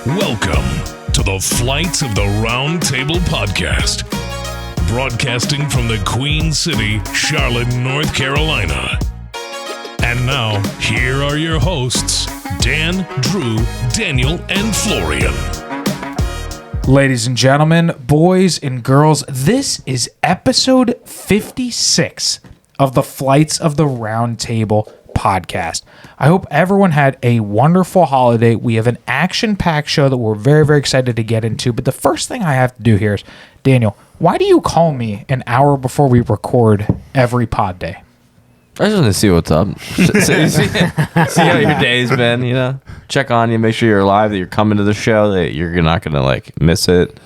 Welcome to the Flights of the Round Table podcast, broadcasting from the Queen City, Charlotte, North Carolina. And now, here are your hosts, Dan, Drew, Daniel, and Florian. Ladies and gentlemen, boys and girls, this is episode 56 of the Flights of the Round Table podcast. I hope everyone had a wonderful holiday. We have an action-packed show that we're very, very excited to get into. But the first thing I have to do here is, Daniel, why do you call me an hour before we record every pod day? I just want to see what's up. see how your day's been, you know? Check on you, make sure you're alive, that you're coming to the show, that you're not going to, like, miss it.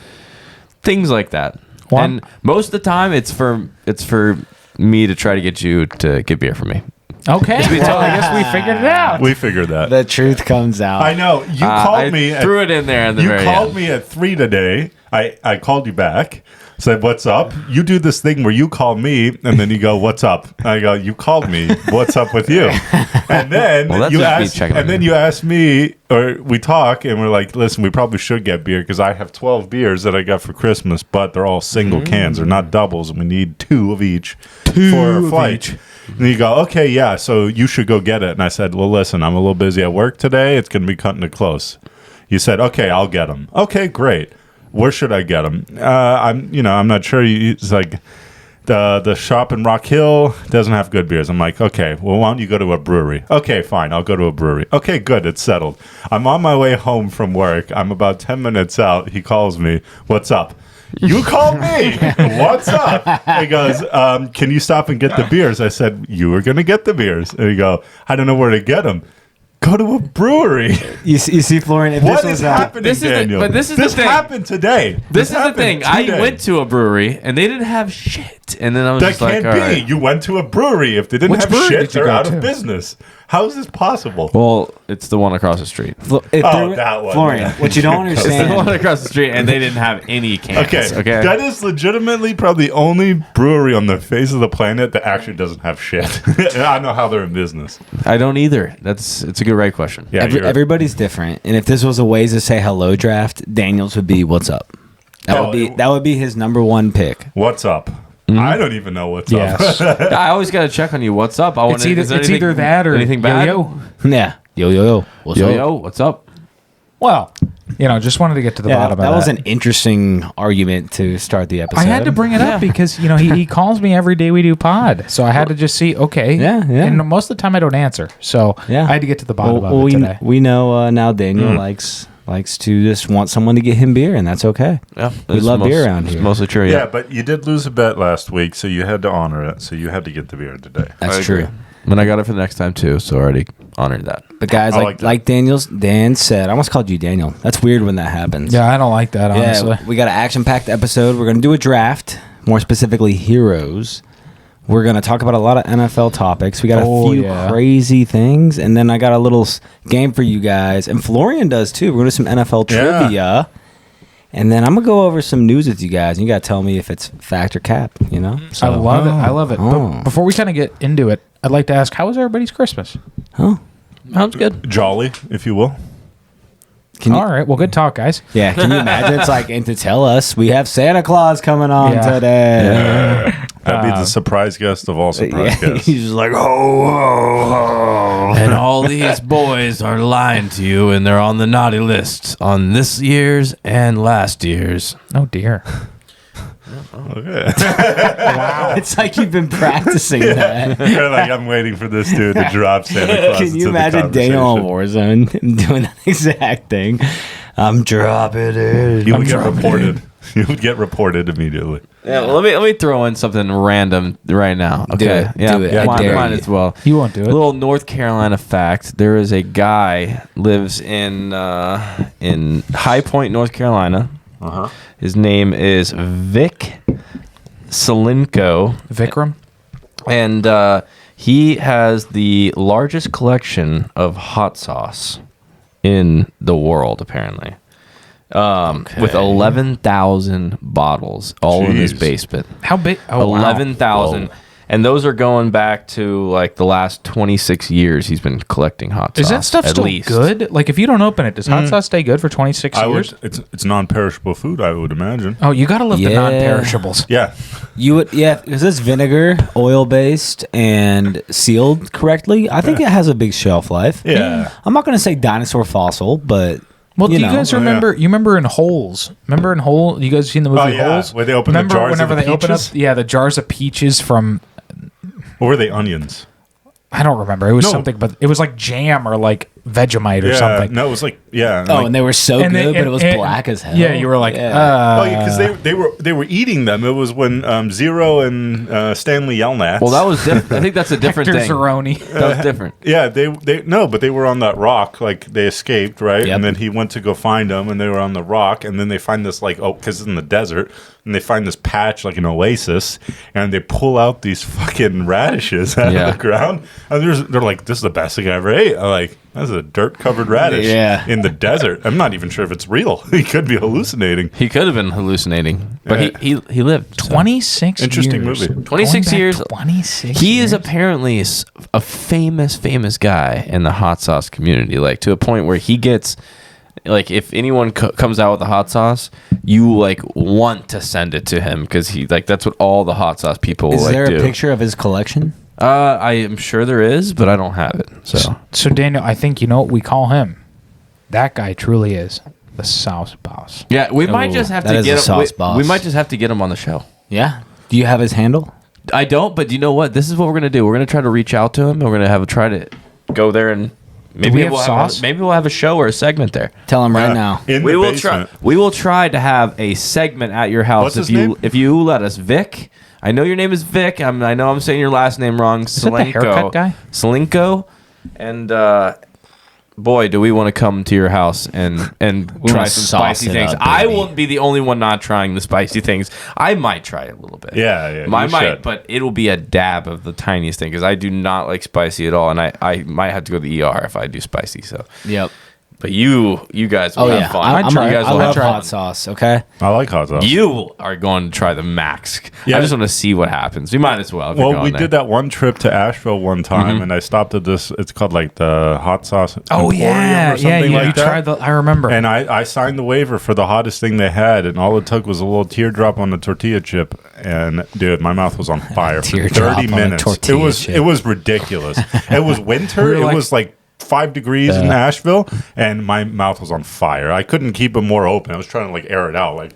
Things like that. And most of the time, it's for me to try to get you to get beer for me. Okay. Well, I guess we figured it out. We figured that. The truth comes out. I know. You called me. Threw it in there in the very end. You called me at 3 today. I called you back. Said, what's up? You do this thing where you call me and then you go, what's up? I go, you called me. What's up with you? And then you asked me, or we talk and we're like, listen, we probably should get beer because I have 12 beers that I got for Christmas, but they're all single cans. They're not doubles, and we need 2 of each for our flight. And you go, okay, yeah, so you should go get it. And I said, well, listen, I'm a little busy at work today. It's going to be cutting it close. You said, okay, I'll get them. Okay, great. Where should I get them? I'm not sure. It's like the shop in Rock Hill doesn't have good beers. I'm like, okay, well, why don't you go to a brewery? Okay, fine, I'll go to a brewery. Okay, good, it's settled. I'm on my way home from work. I'm about 10 minutes out. He calls me. What's up? You called me. What's up? He goes, can you stop and get the beers? I said, you were going to get the beers. And he go, I don't know where to get them. Go to a brewery. You see, Florian, if what this was happening, Daniel? This is the thing. Happened today. This is the thing. I went to a brewery, and they didn't have shit. And then I was just like, all right. That can't be. You went to a brewery. If they didn't have shit, they're out of business. How is this possible? Well, it's the one across the street. That one. Florian, what you don't understand. It's the one across the street, and they didn't have any cans. Okay. That is legitimately probably the only brewery on the face of the planet that actually doesn't have shit. I don't know how they're in business. I don't either. It's a good right question. Yeah, everybody's different. And if this was a ways to say hello draft, Daniel's would be what's up. That would be his number one pick. What's up? I don't even know what's up. I always got to check on you. What's up? It's either that or anything bad. Yo. Yeah. Yo. What's up? Well, just wanted to get to the bottom of that. That was an interesting argument to start the episode. I had to bring it up because, he calls me every day we do pod. So I had to just see, okay. Yeah. And most of the time I don't answer. So I had to get to the bottom of it today. We know now Daniel likes to just want someone to get him beer, and that's okay. Yeah, we love beer around here. It's mostly true. Yeah, but you did lose a bet last week, so you had to honor it. So you had to get the beer today. That's true. And I got it for the next time too, so I already honored that. But guys, like Dan said, I almost called you Daniel. That's weird when that happens. Yeah, I don't like that, honestly. Yeah, we got an action-packed episode. We're going to do a draft, more specifically heroes. We're going to talk about a lot of NFL topics. We got a few crazy things, and then I got a little game for you guys. And Florian does too. We're going to do some NFL trivia. And then I'm going to go over some news with you guys, and you got to tell me if it's fact or cap, So, I love it. But before we kind of get into it, I'd like to ask, how was everybody's Christmas? Sounds good. Jolly, if you will. All right. Well, good talk, guys. Yeah. Can you imagine? It's like, and to tell us we have Santa Claus coming on today. Yeah. I'd be the surprise guest of all surprise guests. He's just like, oh. And all these boys are lying to you, and they're on the naughty list on this year's and last year's. Oh, dear. Okay. Wow. It's like you've been practicing that. I'm waiting for this dude to drop Santa Claus. Can you imagine Daniel on Warzone doing that exact thing? I'm dropping it. You would get reported. You would get reported immediately. Yeah, well, let me throw in something random right now. Okay, do it. Mine as well. You won't do it. A little North Carolina fact: there is a guy lives in High Point, North Carolina. His name is Vic Salenko. Vikram. And he has the largest collection of hot sauce in the world, apparently. With 11,000 bottles all in his basement. How big? Oh, 11,000. And those are going back to like the last 26 years he's been collecting hot sauce. Is that stuff at still least. good? Like, if you don't open it, does hot sauce stay good for 26 years? It's non-perishable food, I would imagine. Oh, you got to love the Yeah. non-perishables. Yeah. You would, yeah, because it's vinegar, oil-based, and sealed correctly. I think it has a big shelf life. Yeah. I'm not going to say dinosaur fossil, but Well, do you know. guys remember? You remember in Holes? Remember in Hole? You guys seen the movie Oh, yeah, Holes? where they open the remember jars of whenever the they open up? peaches? Yeah, the jars of peaches from. Or were they onions? I don't remember. It was No. something, but it was like jam or like Vegemite or Yeah. something. No, it was like, yeah. Oh, like, and they were so And good, they- but it was and- black as hell. Yeah, you were like, oh, yeah, because they were eating them. It was when Zero and Stanley Yelnats. Well, that was different. I think that's a different Hector thing. Zeroni. That was different. Yeah, they no, but they were on that rock. Like they escaped, right? Yep. And then he went to go find them, and they were on the rock. And then they find this because it's in the desert, and they find this patch like an oasis, and they pull out these fucking radishes out Yeah. of the ground. And they're like, "This is the best thing I ever ate." I'm like, that's a dirt covered radish Yeah. in the desert. I'm not even sure if it's real. He could be hallucinating. He could have been hallucinating, but he lived. so. 26 Interesting years. movie. 26 Going back years. 26 He is years. apparently a famous guy in the hot sauce community, like to a point where he gets, like, if anyone comes out with a hot sauce, you like want to send it to him because he like that's what all the hot sauce people Is like there do. a picture of his collection? I am sure there is, but I don't have it. So So, Daniel, I think you know what we call him. That guy truly is the sauce boss. yeah, we might Ooh, just have that to is get a him. sauce boss. We might just have to get him on the show. Yeah. Do you have his handle? I don't, but you know what? This is what we're gonna do. We're gonna try to reach out to him, and we're gonna try to go there and maybe we have we'll sauce? maybe we'll have a show or a segment there. Tell him right Yeah. now. In We the will basement. try. We will try to have a segment at your house What's his if you name? if you let us. Vic, I know your name is Vic. I know I'm saying your last name wrong. Is that the haircut guy? Selenko, and boy, do we want to come to your house and try wanna some sauce spicy it things. up, I baby. won't be the only one not trying the spicy things. I might try it a little bit. Yeah, I you might, should. but it'll be a dab of the tiniest thing because I do not like spicy at all, and I might have to go to the ER if I do spicy. So. Yep. But you guys will Oh, have yeah. fun. I You guys I will love have hot fun. sauce, okay? I like hot sauce. You are going to try the max. Yeah. I just want to see what happens. We might as well. if you're Well, going we there. did that one trip to Asheville one time, and I stopped at this. It's called like the Hot Sauce. Oh, Emporium yeah. or something Yeah, you, like you that. tried the. I remember. And I signed the waiver for the hottest thing they had, and all it took was a little teardrop on the tortilla chip. And dude, my mouth was on fire for Teardrop 30 on a minutes. tortilla It was chip. it was ridiculous. It was winter. We were It like- was like 5 degrees in Asheville, and my mouth was on fire. I couldn't keep it more open. I was trying to like air it out, like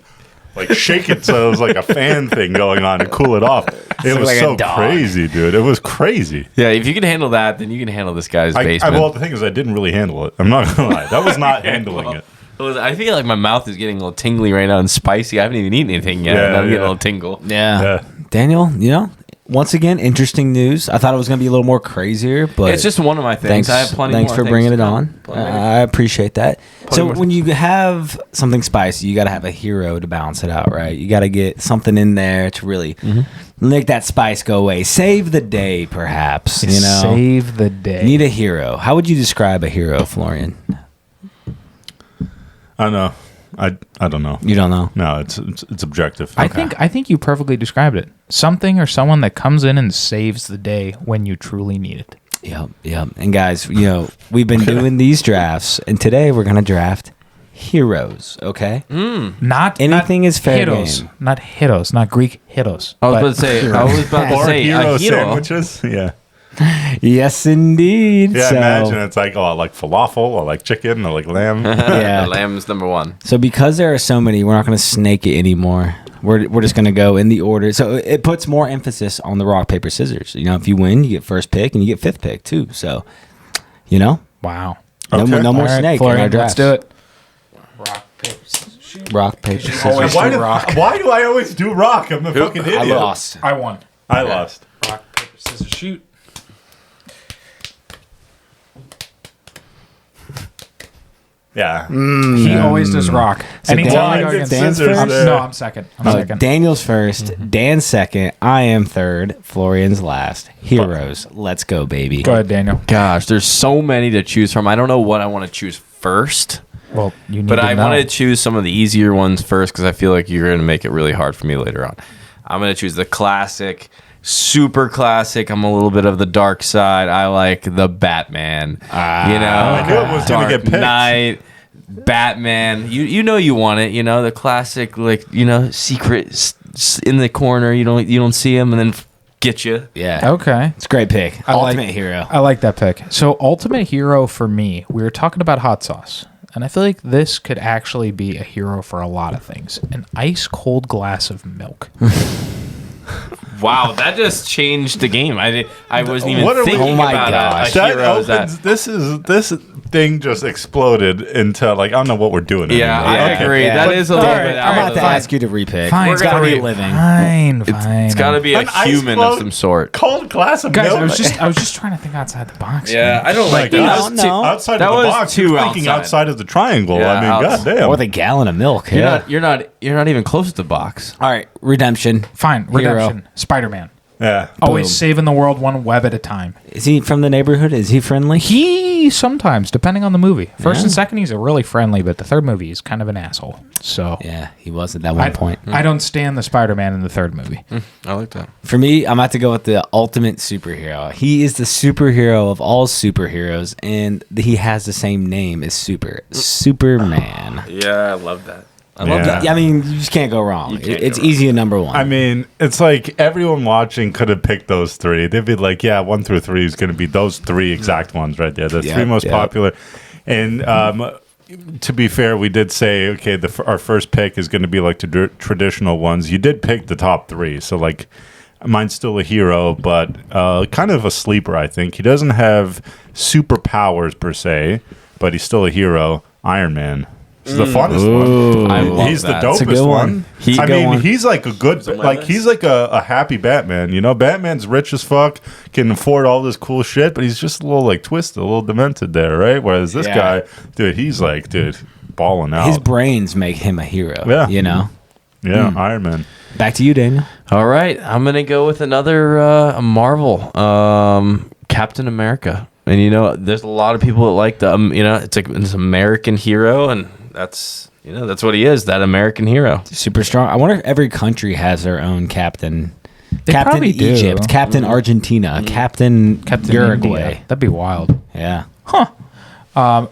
shake it so it was like a fan thing going on and cool it off. It was like a so dog. crazy, dude. It was crazy. Yeah, if you can handle that, then you can handle this guy's basement. Well, the thing is, I didn't really handle it. I'm not gonna lie. That was not handling it. I feel like my mouth is getting a little tingly right now and spicy. I haven't even eaten anything yet, and Yeah, I'm getting a yeah. little tingle. Yeah. Yeah. Daniel, once again, interesting news. I thought it was going to be a little more crazier, but It's just one of my things. thanks, I have plenty thanks more for things bringing to it come. on. Plenty. I appreciate that. So more when you have something spicy, you got to have a hero to balance it out, right? You got to get something in there to really make that spice go away. Save the day, perhaps. Save the day. You need a hero. How would you describe a hero, Florian? I don't know. I don't know. You don't know. No, it's objective. I think you perfectly described it. Something or someone that comes in and saves the day when you truly need it. Yep. And guys, we've been doing these drafts, and today we're going to draft heroes, okay? Not Anything not is fair hitos, game. not hitos, not Greek hitos. I was but- about to say. or a hero hero. sandwiches. Yeah. Yes, indeed. Yeah, so, imagine it's like, oh, I like falafel, I like chicken, I like lamb. Yeah. The lamb's number one. So because there are so many, we're not going to snake it anymore. We're just going to go in the order. So it puts more emphasis on the rock, paper, scissors. If you win, you get first pick, and you get fifth pick, too. So, Wow. no Okay. more All right, snake in Florian, our drafts. let's do it. Rock, paper, scissors. Always why, do do, rock. why do I always do rock? I'm a fucking idiot. I lost. I won. I lost. Rock, paper, scissors, shoot. Yeah. He always does rock. So Anytime Dan- I go against Dan's I'm, first? no, I'm second. I'm second. Daniel's first, Dan's second, I am third, Florian's last. Heroes. Let's go, baby. Go ahead, Daniel. Gosh, there's so many to choose from. I don't know what I want to choose first, Well, you need but to I know. want to choose some of the easier ones first because I feel like you're going to make it really hard for me later on. I'm going to choose the classic super classic. I'm a little bit of the dark side. I like the Batman. I knew it was going to get picked. Knight, Batman. You know you want it. You know the classic, like secret in the corner. You don't see him, and then get you. Yeah. Okay. It's a great pick. Ultimate hero. I like that pick. So ultimate hero for me, we were talking about hot sauce. And I feel like this could actually be a hero for a lot of things. An ice cold glass of milk. Wow, that just changed the game. I wasn't even What are we- thinking Oh my about gosh. a That hero opens, this thing just exploded into like I don't know what we're doing. Yeah, anymore. I agree. That is a little all right, bit all I'm out right, about of to the ask you to repick. Fine, It's got to be fine. living. Fine. It's got to be a An ice human float- of some sort. Cold glass of Guys, milk. I was just trying to think outside the box. Yeah, I don't like Like, that. No, no. outside That of the was box. too You're thinking outside. outside of the triangle. Yeah, I mean, outs- goddamn. With a gallon of milk. Yeah. You're not even close to the box. All right. Redemption. Fine. Hero. Redemption. Spider-Man. Yeah. Always Boom. saving the world one web at a time. Is he from the neighborhood? Is he friendly? He sometimes, depending on the movie. First Yeah. and second, he's a really friendly, but the third movie is kind of an asshole. So Yeah, he was at that one point. I don't stand the Spider-Man in the third movie. I like that. For me, I'm about to go with the ultimate superhero. He is the superhero of all superheroes, and he has the same name as Superman. Yeah, I love that. I love that. Yeah, I mean, you just can't go wrong. You can't It's go wrong. easy at number one. I mean, it's like everyone watching could have picked those three. They'd be like, yeah, 1 through 3 is going to be those three exact ones right there. The Yeah, three most yeah. popular. And to be fair, we did say, okay, our first pick is going to be like the traditional ones. You did pick the top 3. So, like, mine's still a hero, but kind of a sleeper, I think. He doesn't have superpowers per se, but he's still a hero. Iron Man. This is the funnest one. I love He's that. the That's a dopest good one. one. I Good mean, one. he's like a good, like he's like a happy Batman. You know, Batman's rich as fuck, can afford all this cool shit, but he's just a little like twisted, a little demented there, right? Whereas this Yeah. guy, dude, he's like, balling out. His brains make him a hero. Yeah. You know? Yeah, Iron Man. Back to you, Daniel. All right, I'm gonna go with another Marvel, Captain America. And there's a lot of people that like the, it's like this American hero, and that's what he is, that American hero. Super strong. I wonder if every country has their own captain. They Captain probably do. Egypt, Captain Argentina, Captain Uruguay. Uruguay. That'd be wild. Yeah.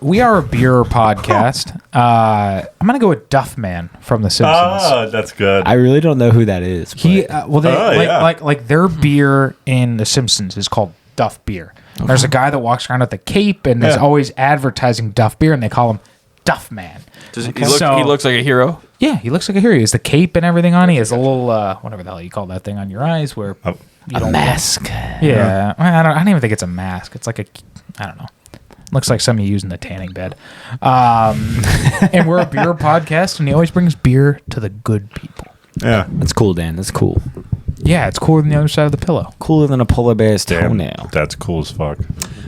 We are a beer podcast. I'm gonna go with Duffman from The Simpsons. Oh, that's good. I really don't know who that is. He but- like their beer in The Simpsons is called Duff Beer. There's a guy that walks around with a cape and is Yeah. always advertising Duff Beer, and they call him Duff Man. Does Okay. So- he looks like a hero? Yeah, he looks like a hero. He has the cape and everything on. He has a little whatever the hell you call that thing on your eyes, where Oh. you a don't mask. Yeah, I don't even think it's a mask. It's like I don't know. Looks like something you use in the tanning bed. And we're a beer podcast, and he always brings beer to the good people. yeah. That's cool, Dan. That's cool. Yeah, it's cooler than the other side of the pillow. Cooler than a polar bear's Damn, toenail. that's cool as fuck.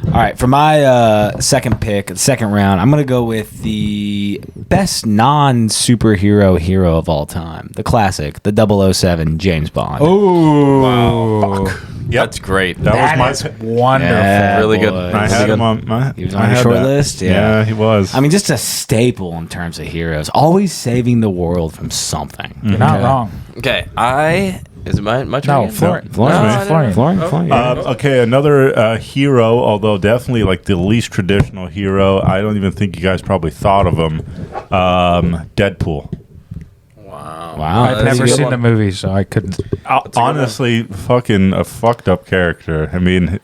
All right, for my second pick, the second round, I'm going to go with the best non-superhero hero of all time. The classic, the 007 James Bond. Oh, Yep. That's great. That was is my. wonderful. Yeah, really good. boys. I Really had good. him on my. He was I on your had short that. list? Yeah. Yeah, he was. I mean, just a staple in terms of heroes. Always saving the world from something. You're not wrong. Okay, is it my turn? No, again? Florian. Florian. No, I didn't know. Florian. Okay, another hero, although definitely like the least traditional hero. I don't even think you guys probably thought of him. Deadpool. Wow. I've that's a never good seen one. the movie, so I couldn't. Honestly, fucking a fucked up character. I mean,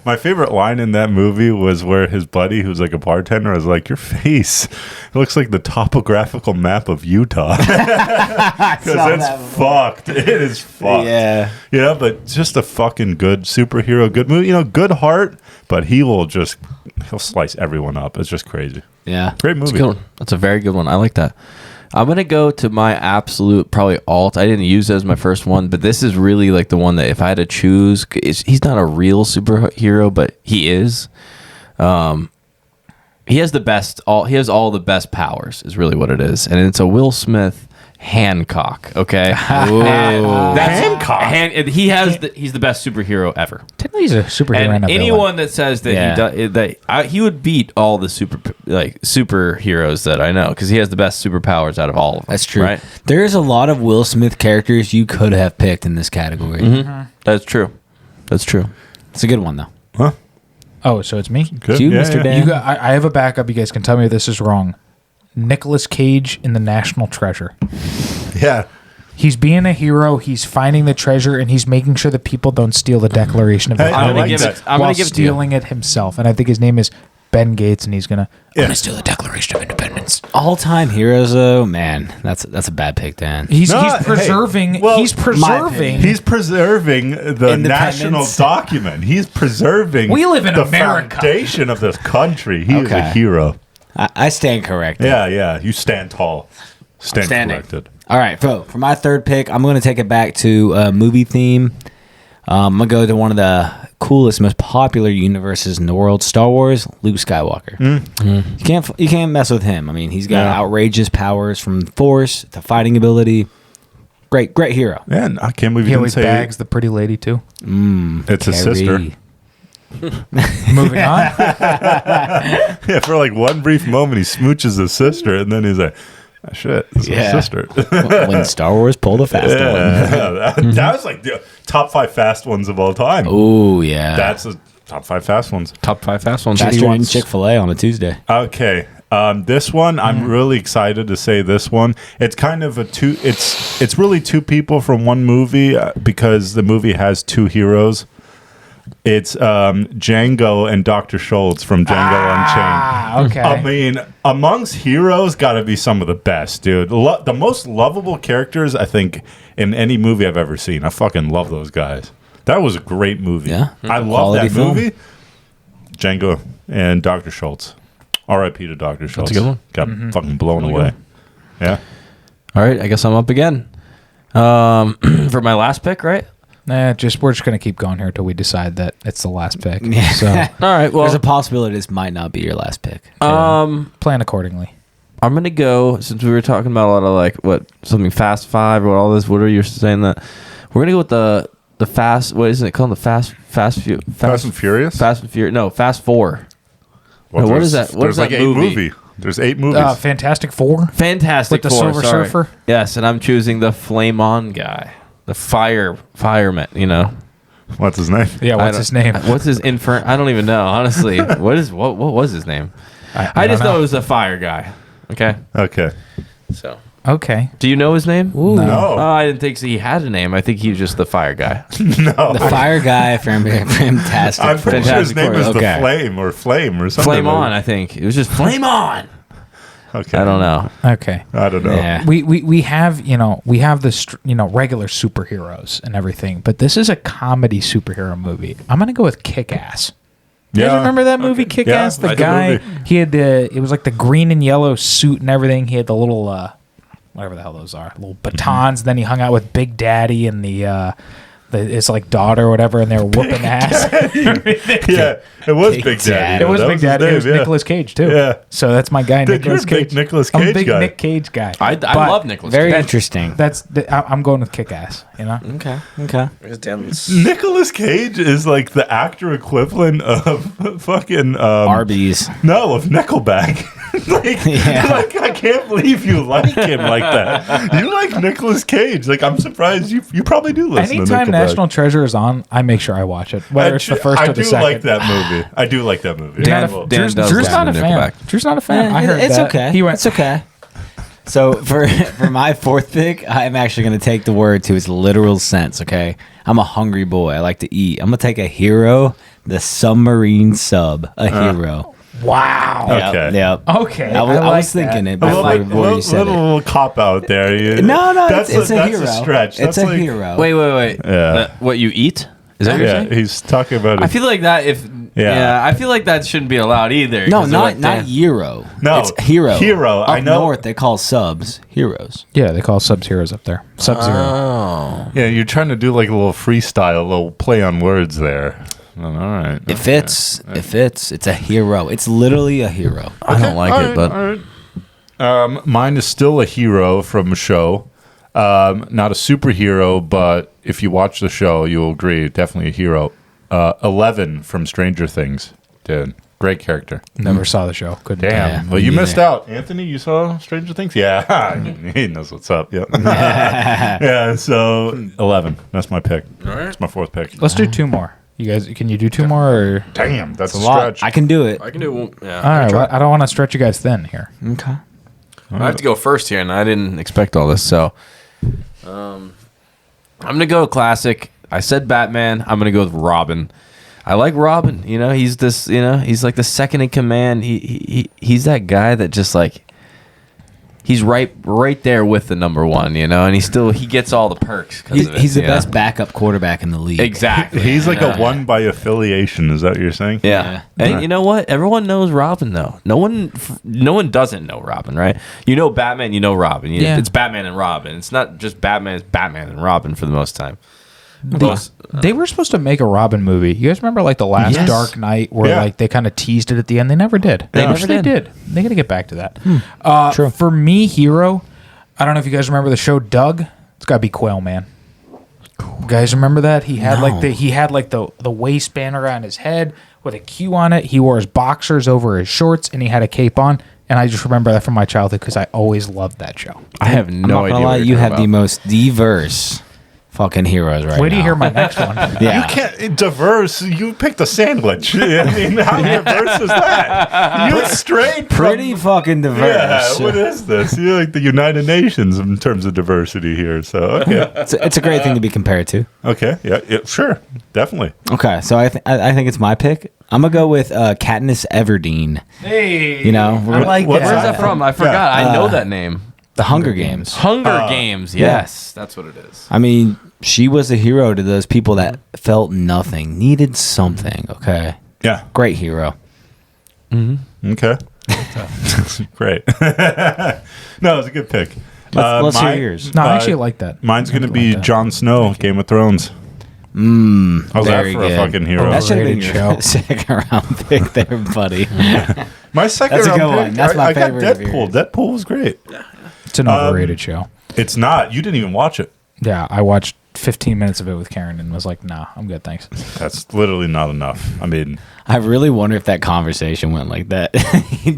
my favorite line in that movie was where his buddy, who's like a bartender, was like, "Your face, it looks like the topographical map of Utah." Because it's fucked. It is fucked. Yeah. Yeah, but just a fucking good superhero, good movie. Good heart, but he'll slice everyone up. It's just crazy. Yeah. Great That's a movie. good one. That's a very good one. I like that. I'm gonna go to my absolute probably alt. I didn't use it as my first one, but this is really like the one that if I had to choose, he's not a real superhero, but he is. He has the best. He has all the best powers. Is really what it is, and it's a Will Smith Hancock. Okay, that's Hancock. He's the best superhero ever. Technically, he's a superhero and And a villain. anyone that says that Yeah. he would beat all the superheroes that I know because he has the best superpowers out of all of them. That's true. Right? There's a lot of Will Smith characters you could have picked in this category. That's true. That's true. It's a good one though. Huh? Oh, so it's me? Good. It's you, Mr. Dan. I have a backup. You guys can tell me if this is wrong. Nicolas Cage in The National Treasure. Yeah. He's being a hero. He's finding the treasure, and he's making sure that people don't steal the Declaration of Hey, Independence I'm gonna give it- I'm while gonna give it to you. stealing it himself. And I think his name is Ben Gates, and he's gonna Yeah. steal the Declaration of Independence. All-time heroes, though, man, that's a bad pick, Dan. He's No, hey, preserving. well, he's preserving. He's preserving the Independence. national document. He's preserving We live in the America. foundation of this country. He is a Okay. hero. I stand corrected. Yeah. You stand tall. Stand standing. corrected. All right, for my third pick, I'm going to take it back to a movie theme. I'm going to go to one of the coolest, most popular universes in the world, Star Wars, Luke Skywalker. You can't mess with him. I mean, he's got Yeah. outrageous powers from Force to fighting ability. Great hero. Man, I can't believe he you didn't always say bags the pretty lady too. it's his sister. Carrie. Moving on. Yeah, for like one brief moment, he smooches his sister, and then he's like, oh, shit, this is Yeah. his sister. When Star Wars pulled a fast one. Yeah, that was like the top 5 fast ones of all time. Oh, yeah. That's the top 5 fast ones. Top 5 fast ones. Faster he than wants- Chick-fil-A on a Tuesday. Okay. This one, I'm really excited to say this one. It's kind of it's really two people from one movie because the movie has two heroes. It's Django and Dr. Schultz from Django Unchained. Okay. I mean, amongst heroes, got to be some of the best, dude. The most lovable characters, I think, in any movie I've ever seen. I fucking love those guys. That was a great movie. Yeah. I love Quality that film. movie. Django and Dr. Schultz. R.I.P. to Dr. Schultz. a good one. Got fucking blown away. Yeah. All right, I guess I'm up again. For my last pick, right? We're just gonna keep going here until we decide that it's the last pick. Yeah. So All right, well, There's a possibility this might not be your last pick. plan accordingly. I'm gonna go, since we were talking about a lot of like something Fast Five or all this. What are you saying that we're gonna go with the fast? What is it called? The Fast and Furious? Fast and Furious? No, Fast Four. Well, what there's- is that? What there's is like that 8 movie? There's 8 movies. Fantastic Four. Fantastic With the Four, Silver sorry. Surfer? Yes, and I'm choosing the Flame On guy, the fireman. You know, What's his name? Yeah. I What's don't- his name? What's his I don't even know, honestly. what was his name? I don't just know it was a fire guy. Okay, Okay. so Okay. do you know his name? No. Oh, I didn't think he had a name. I think he was just the fire guy. The fire guy from Fantastic. I'm pretty sure his Fantastic name Four, is okay. the Flame or something. Flame like- On, I think. It was just Flame On. Okay. I don't know. Okay. I don't know. Yeah. We have the regular superheroes and everything, but this is a comedy superhero movie. I'm gonna go with Kick-Ass. You guys remember that movie, Okay. Kick-Ass? Yeah, The I guy, do movie. he had it was like the green and yellow suit and everything. He had the little, whatever the hell those are, little batons. Then he hung out with Big Daddy and his like daughter or whatever, and they were whooping ass. Yeah, it was Big Big Daddy. Daddy. It was That Big his Daddy. It name, was yeah. Nicolas Cage too. Yeah. So that's my guy, Dude, Nicolas you're a big Cage. Nicolas I'm a Cage big guy. Nick Cage guy. I But love Nicholas. Very Cage. interesting. I'm going with Kick-Ass. You know. Okay. Okay. Nicolas Cage is like the actor equivalent of fucking Arby's. No, of Nickelback. like I can't believe you like him like that. You like Nicolas Cage. Like I'm surprised you probably do listen to Anytime Nickelback. National Treasure is on, I make sure I watch it, whether it's the first I or the do second. like that movie. I do like that movie. Dan- Well, Dan Drew's, does Drew's listen not a to fan. Nickelback. Drew's not a fan. I heard it's that. okay. He went. It's okay. So for my fourth pick, I'm actually going to take the word to its literal sense. Okay, I'm a hungry boy. I like to eat. I'm going to take a hero, the submarine sub, a hero. Wow. Okay. Yep. Okay. I was like thinking that. it a little, before, bit, before you said it. little cop out there. No, that's it's a that's hero. a stretch. It's That's a like, hero. Wait. Yeah. What you eat? Is that what you're Yeah, saying? he's talking about. I feel like that Yeah. I feel like that shouldn't be allowed either. No, 'cause they're not like, Euro. No, it's hero. Hero, Up I know. north, they call subs heroes. Yeah, they call subs heroes up there. Sub-Zero. Oh. Yeah, you're trying to do like a little freestyle, a little play on words there. All right. It fits. It fits. It's a hero. It's literally a hero. I don't like it, but Mine is still a hero from a show. Not a superhero, but if you watch the show, you'll agree, definitely a hero. 11 from Stranger Things, dude. Great character. Never saw the show. Couldn't tell. Damn. Well, you missed out. Anthony, you saw Stranger Things? Yeah. He knows what's up. Yep. Yeah, so 11. That's my pick. All right. That's my fourth pick. Let's do 2 more. You guys, can you do 2 more? Or? Damn, that's a lot. stretch. I can do it. I can do one. Yeah. All right. Well, I don't want to stretch you guys thin here. Okay. I have to go first here, and I didn't expect all this. So, I'm gonna go classic. I said Batman. I'm gonna go with Robin. I like Robin. You know, he's this. You know, he's like the second in command. He's that guy that just like he's right there with the number one. You know, and he gets all the perks. He's the best backup quarterback in the league. Exactly. He's like a one by affiliation. Is that what you're saying? Yeah. And you know what? Everyone knows Robin, though. No one doesn't know Robin, right? You know Batman, you know Robin. It's Batman and Robin. It's not just Batman, it's Batman and Robin for the most time. They were supposed to make a Robin movie. You guys remember like the last Dark Knight where like they kind of teased it at the end? They never did. They never did. They got to get back to that. True. For me, hero, I don't know if you guys remember the show Doug. It's got to be Quail Man. You guys remember that? He had the waistband around his head with a Q on it. He wore his boxers over his shorts and he had a cape on. And I just remember that from my childhood because I always loved that show. I have no idea. Lie, you have the most diverse fucking heroes right now. Wait till you hear my next one. Yeah. You can't diverse. You picked a sandwich. I mean, how diverse is that? You strayed Pretty fucking diverse. Yeah, what is this? You're like the United Nations in terms of diversity here. So okay, It's a great thing to be compared to. okay, yeah, sure, definitely. Okay, so I think it's my pick. I'm gonna go with Katniss Everdeen. Hey. You know, I like What's that. Where's that from? I forgot. I know that name. the Hunger Games. Hunger Games. Yes, that's what it is. I mean, she was a hero to those people that felt nothing, needed something. Okay, Yeah. great hero. Okay. Great. No, it's a good pick. Let's hear yours. No, I actually like that. Mine's going to I be like that. Jon Snow, Game of Thrones. How's that Very for a good. fucking hero? That should have been Overrated your show. second round pick there, buddy. My second That's a round good pick, one. That's my I got favorite of Deadpool. yours. Deadpool was great. It's an overrated show. It's not. You didn't even watch it. Yeah, I watched 15 minutes of it with Karen and was like, nah, I'm good, thanks. That's literally not enough. I mean, I really wonder if that conversation went like that.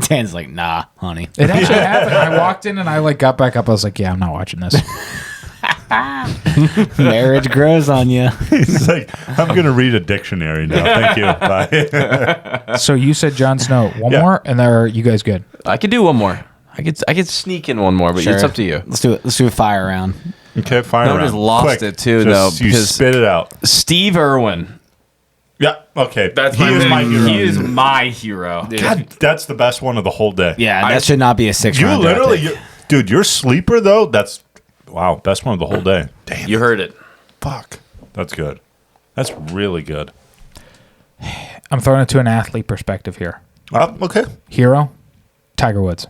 Dan's like, nah, honey. It actually happened. I walked in and I like got back up. I was like, yeah, I'm not watching this. Marriage grows on you. he's like, I'm going to read a dictionary now. Thank you. Bye. So you said Jon Snow. One Yeah. more, and are you guys good? I could do one more. I could sneak in one more, but it's up to you. Let's do it. Let's do a fire round. Okay, fire No, round. just lost Quick. it too, Just, though, You because- spit it out. Steve Irwin. Yeah, okay. That's he is my hero. He is my hero. God, that's the best one of the whole day. Yeah, that should not be a 6 You round. literally, dude, your sleeper, though, that's, wow, best one of the whole day. Damn. You heard it. Fuck. That's good. That's really good. I'm throwing it to an athlete perspective here. Okay. Hero, Tiger Woods.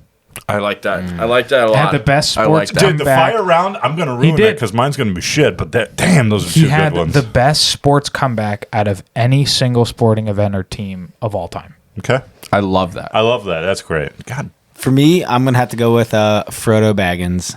I like that. I like that a lot. Had the best I like sports that. Dude, the Comeback. fire round, I'm going to ruin it did. because mine's going to be shit, but damn, those are He two had good ones. the best sports comeback out of any single sporting event or team of all time. Okay. I love that. I love that. That's great. God. For me, I'm gonna have to go with Frodo Baggins.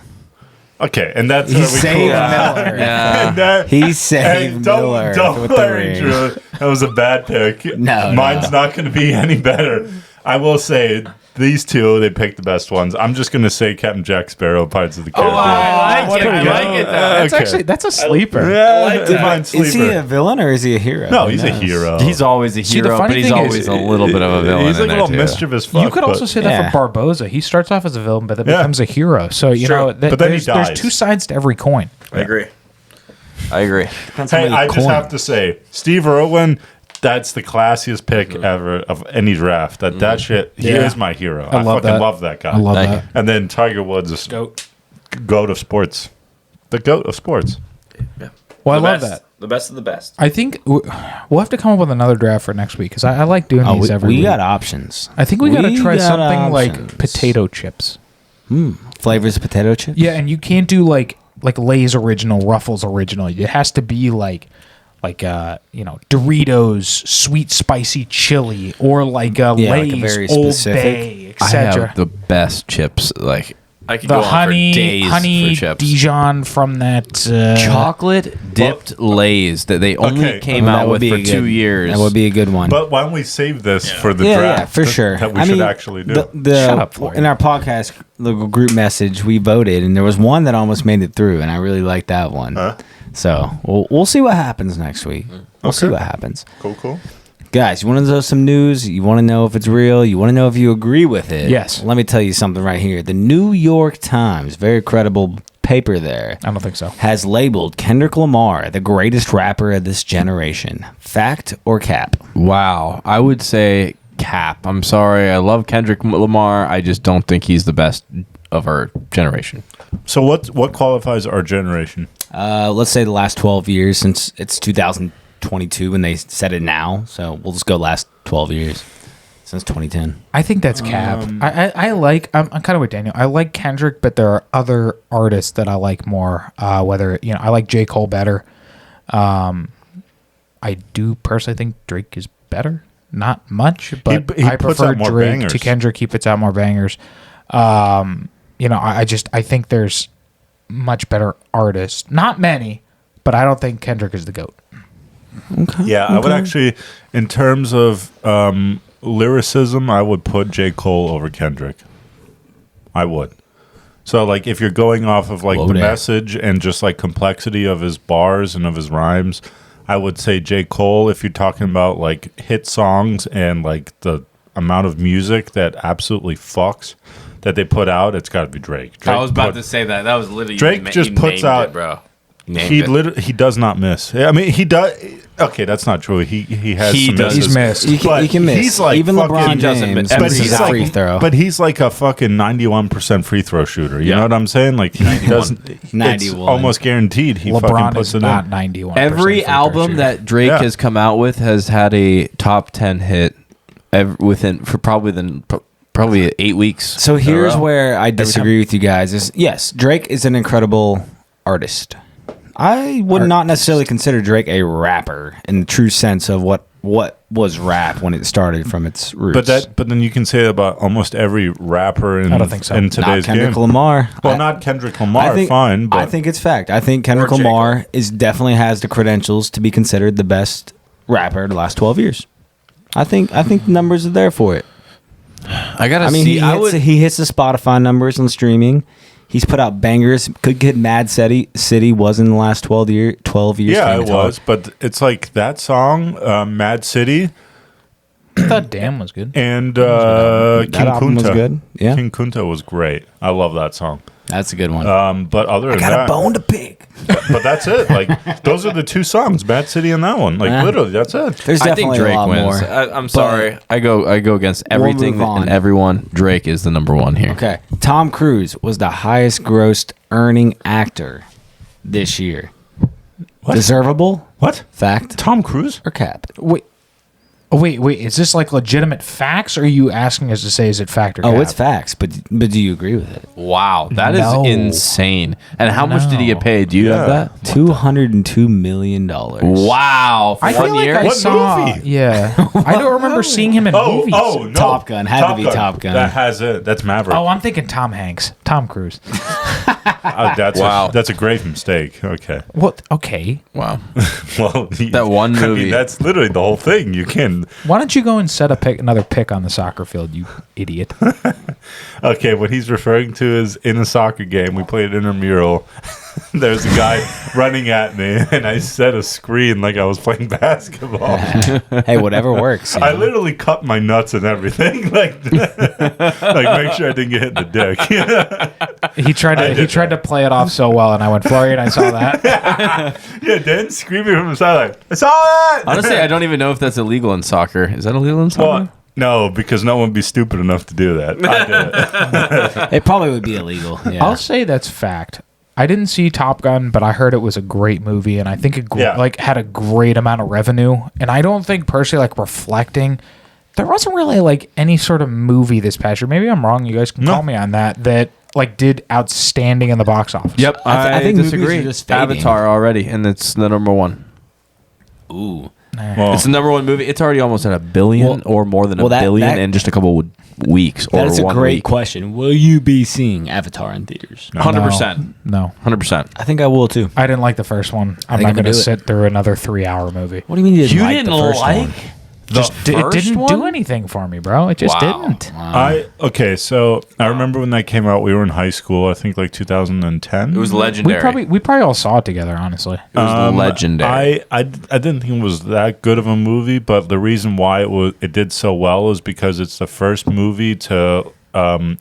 Okay, and that's He we saved cool. Miller. Yeah. And that- He saved Hey, Miller don't with the worry, ring. Drew. That was a bad pick. No, Mine's not going to be any better. I will say these two, they picked the best ones. I'm just going to say Captain Jack Sparrow, Pirates of the Caribbean. I like it. I like it. That's actually that's a sleeper. Yeah, mine's Is he sleeper. a villain or is he a hero? No, Who he's a knows? hero. He's always a See, the hero, funny but he's thing always is- a little bit of a villain. He's like in a there, little too. mischievous fuck. You could also say that Yeah. for Barboza. He starts off as a villain, but then Yeah. becomes a hero. So you Sure. know, But then he there's dies. two sides to every coin. I agree. I agree. Hey, I just have to say, Steve Irwin, that's the classiest pick ever of any draft. That shit, he Yeah. is my hero. I love fucking that. love that guy. I love Thank that. And then Tiger Woods is Goat. goat of sports. The goat of sports. Well, I love that. The best of the best. I think we'll have to come up with another draft for next week because I like doing Oh, these every we week. got options. I think we got to try got something like options. potato chips. Flavors of potato chips. Yeah, and you can't do like Lay's original, Ruffles original. It has to be like Doritos sweet spicy chili or like like a Lay's very Old specific. Bay, I etc. have the best chips. Like I could go on for days honey for chips. Dijon from that Chocolate dipped Lay's that they only came out with for 2 years. That would be a good one. But why don't we save this for the yeah, draft? for sure. That we should actually do. Shut up, Florian. In our podcast little group message, we voted, and there was one that almost made it through, and I really liked that one. So we'll see what happens next week. We'll see what happens. Cool. Guys, you want to know some news? You want to know if it's real? You want to know if you agree with it? Yes. Let me tell you something right here. The New York Times, very credible paper there, I don't think so. has labeled Kendrick Lamar the greatest rapper of this generation. Fact or cap? Wow. I would say cap. I'm sorry. I love Kendrick Lamar. I just don't think he's the best of our generation. So what qualifies our generation? Let's say the last 12 years, since it's 2022 and they said it now. So we'll just go last 12 years since 2010. I think that's cap. I'm kind of with Daniel. I like Kendrick, but there are other artists that I like more. Whether I like J. Cole better. I do personally think Drake is better. Not much, but He I puts prefer out more Drake bangers. to Kendrick. He puts out more bangers. I think there's much better artists. Not many, but I don't think Kendrick is the GOAT. Yeah, I would actually, in terms of lyricism, I would put J. Cole over Kendrick. I would. So, like, if you're going off of, like, the message and just, like, complexity of his bars and of his rhymes, I would say J. Cole. If you're talking about, like, hit songs and, like, the amount of music that absolutely fucks that they put out, it's got to be Drake. I was about to say that. That was literally Drake just puts out, it, bro. He does not miss. I mean, he does. Okay, that's not true. He has some misses. He's missed. You can miss. He's like even fucking, LeBron doesn't James miss. but misses he's a like, free throw. but he's like a fucking 91% free throw shooter. You know what I'm saying? Like he doesn't. It's 91. almost guaranteed. He fucking LeBron puts is it not in. 91. Every album that Drake has come out with has had a top 10 hit probably 8 weeks. So here's where I disagree with you guys. Yes, Drake is an incredible artist. I would not necessarily consider Drake a rapper in the true sense of what was rap when it started from its roots. But then you can say about almost every rapper in, I don't think so. in not today's Kendrick game. Lamar. Well, not Kendrick Lamar, think, fine. But I think it's fact. I think Kendrick Or J. Lamar definitely has the credentials to be considered the best rapper of the last 12 years. I think the numbers are there for it. I gotta He hits the Spotify numbers on streaming. He's put out bangers. Could get Mad City was in the last 12 years. yeah, it was. But it's like that song, Mad City, I thought Damn was good. and That King album was Kunta. good. Yeah. King Kunta was great. I love that song. That's a good one. But other than Got that, a bone to pick. but that's it. Like those are the two songs, Mad City and that one. Like Yeah. literally, that's it. There's I think definitely Drake a lot wins. more. I'm sorry. I go against everything move on. and everyone. Drake is the number one here. Okay. Tom Cruise was the highest grossed earning actor this year. What? Deservable? What? Fact Tom Cruise? or cap? Wait. Is this like legitimate facts, or are you asking us to say is it fact or Oh, cap? it's facts, but do you agree with it? Wow, that is No. insane. And how much did he get paid? Do you have that? $202 million. Wow, for I feel 1 like year. I What saw. movie? Yeah, I don't remember seeing him in movies. No. Top Gun. Had to be Top Gun. That has it. That's Maverick. Oh, I'm thinking Tom Hanks, Tom Cruise. Wow. That's a grave mistake. Okay. What? Okay. Wow. Well, That one I movie. mean, that's literally the whole thing. You can. Why don't you go and set another pick on the soccer field, you idiot? Okay, what he's referring to is in a soccer game, we played intramural. There's a guy running at me, and I set a screen like I was playing basketball. Hey, whatever works. you I know? literally cut my nuts and everything, like make sure I didn't get hit in the dick. He tried to play it off so well, and I went, Florian, I saw that. Yeah, Dan screaming from the sideline. I saw that. Honestly, I don't even know if that's illegal in soccer. Is that illegal in soccer? Well, no, because no one would be stupid enough to do that. I did it. It probably would be illegal. Yeah. I'll say that's fact. I didn't see Top Gun, but I heard it was a great movie, and I think it had a great amount of revenue. And I don't think personally, like reflecting, there wasn't really like any sort of movie this past year. Maybe I'm wrong. You guys can call me on that like did outstanding in the box office. Yep, I think movies disagree. are just fading. Avatar already, and it's the number one. Ooh. Well, It's the number one movie. It's already almost at $1 billion or more than $1 that- billion that- in just a couple of weeks. That or is a 1 great week. question. Will you be seeing Avatar in theaters? 100%. No. 100%. I think I will too. I didn't like the first one. I'm think not I'm gonna going to do it. sit through another 3-hour movie. What do you mean you didn't You like didn't the first like one? It didn't do anything for me, bro. It just Wow. didn't. so I remember when that came out. We were in high school. I think like 2010. It was We legendary. probably all saw it together, honestly. It was legendary. I didn't think it was that good of a movie, but the reason why it did so well is because it's the first movie to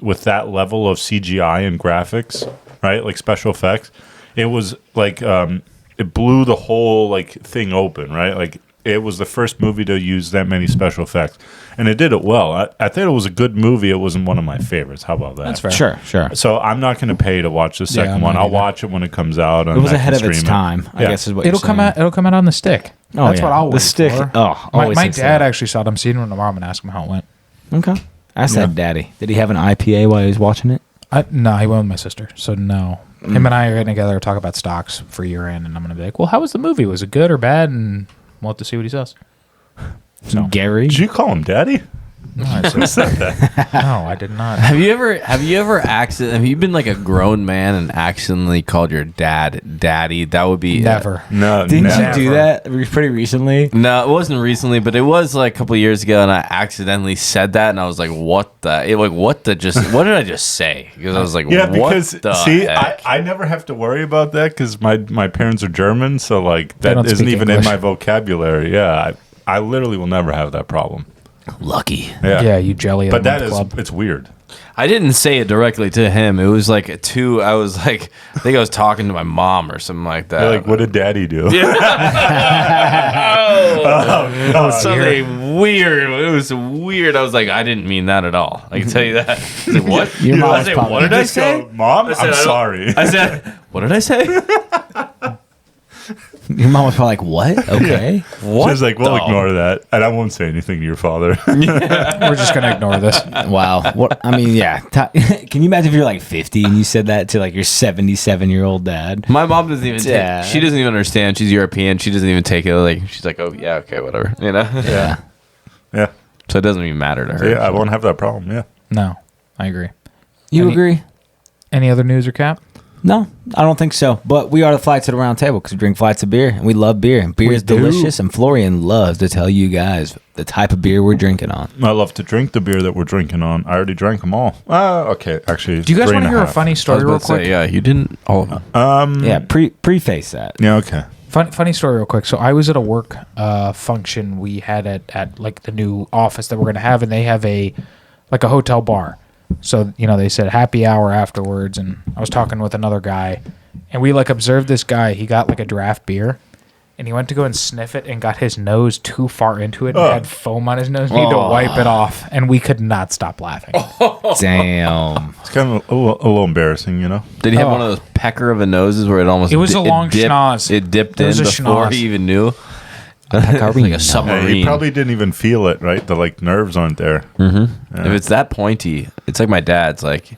with that level of CGI and graphics, right? Like special effects. It was like it blew the whole like thing open, right? Like it was the first movie to use that many special effects, and it did it well. I thought it was a good movie. It wasn't one of my favorites. How about that? That's fair. Sure. So I'm not going to pay to watch the second I'm one. not I'll either. watch it when it comes out. It was ahead of its time, I Yeah. guess is what It'll you're come saying. out. It'll come out on the stick. Oh, That's yeah. what I'll The wait stick- for. oh, my always thinks dad that. actually saw it. I'm seeing it tomorrow. I'm gonna ask him how it went. Okay. Ask that daddy. Did he have an IPA while he was watching it? No, he went with my sister. So no. Him and I are getting together to talk about stocks for year end, and I'm gonna be like, "Well, how was the movie? Was it good or bad?" And we'll have to see what he says. So Gary? Did you call him daddy? no, I said, no, I did not. Have you been like a grown man and accidentally called your dad daddy? That would be Never. No. Didn't never. you do that pretty recently? No, it wasn't recently, but it was like a couple of years ago, and I accidentally said that, and I was like, "What the? What did I just say?" Because I was like, Yeah, what because the see, heck? I never have to worry about that because my parents are German, so like They that don't isn't speak even English. in my vocabulary. Yeah, I literally will never have that problem. Lucky. Yeah, Yeah, you jelly. but that is club. it's weird. I didn't say it directly to him. It was like I was like, I think I was talking to my mom or something like that. You're like, what did daddy do? It was something weird. It was weird. I was like, I didn't mean that at all. I can tell you that. I was like, what? Your I mom's was like, probably- what did I Just say? go, Mom, I said, I'm I don't- sorry. I said, what did I say? Your mom was probably like, what? Okay. What? She's like, we'll the- ignore that, and I won't say anything to your father. We're just gonna ignore this. Wow. What? I mean, yeah. Can you imagine if you're like 50 and you said that to like your 77-year-old dad? My mom doesn't even Dad. she doesn't even understand. She's European. She doesn't even take it. Like she's like, oh yeah, okay, whatever. You know? Yeah. Yeah, So it doesn't even matter to her. yeah, I won't have that problem. Yeah. No, I agree. You Any- agree? Any other news or cap? No, I don't think so. But we are the Flights of the Round Table because we drink flights of beer and we love beer. And beer We is do. delicious. And Florian loves to tell you guys the type of beer we're drinking on. I love to drink the beer that we're drinking on. I already drank them all. Okay, actually. Do you guys three want to and hear a half. funny I was story about real to say, quick? yeah, you didn't all of them. Yeah, preface that. Yeah, okay. Funny story real quick. So I was at a work function we had at like the new office that we're gonna have, and they have a hotel bar. So they said happy hour afterwards, and I was talking with another guy, and we observed this guy. He got a draft beer, and he went to go and sniff it and got his nose too far into it and had foam on his nose. He had to wipe it off, and we could not stop laughing. Damn. It's kind of a little embarrassing, you know? Did he have one of those pecker of a noses where it almost It was a long schnoz. It dipped It in was a before schnoz. he even knew. Pecorino. Like a Yeah, submarine. you probably didn't even feel it, right? The nerves aren't there. If it's that pointy, it's like my dad's. Like,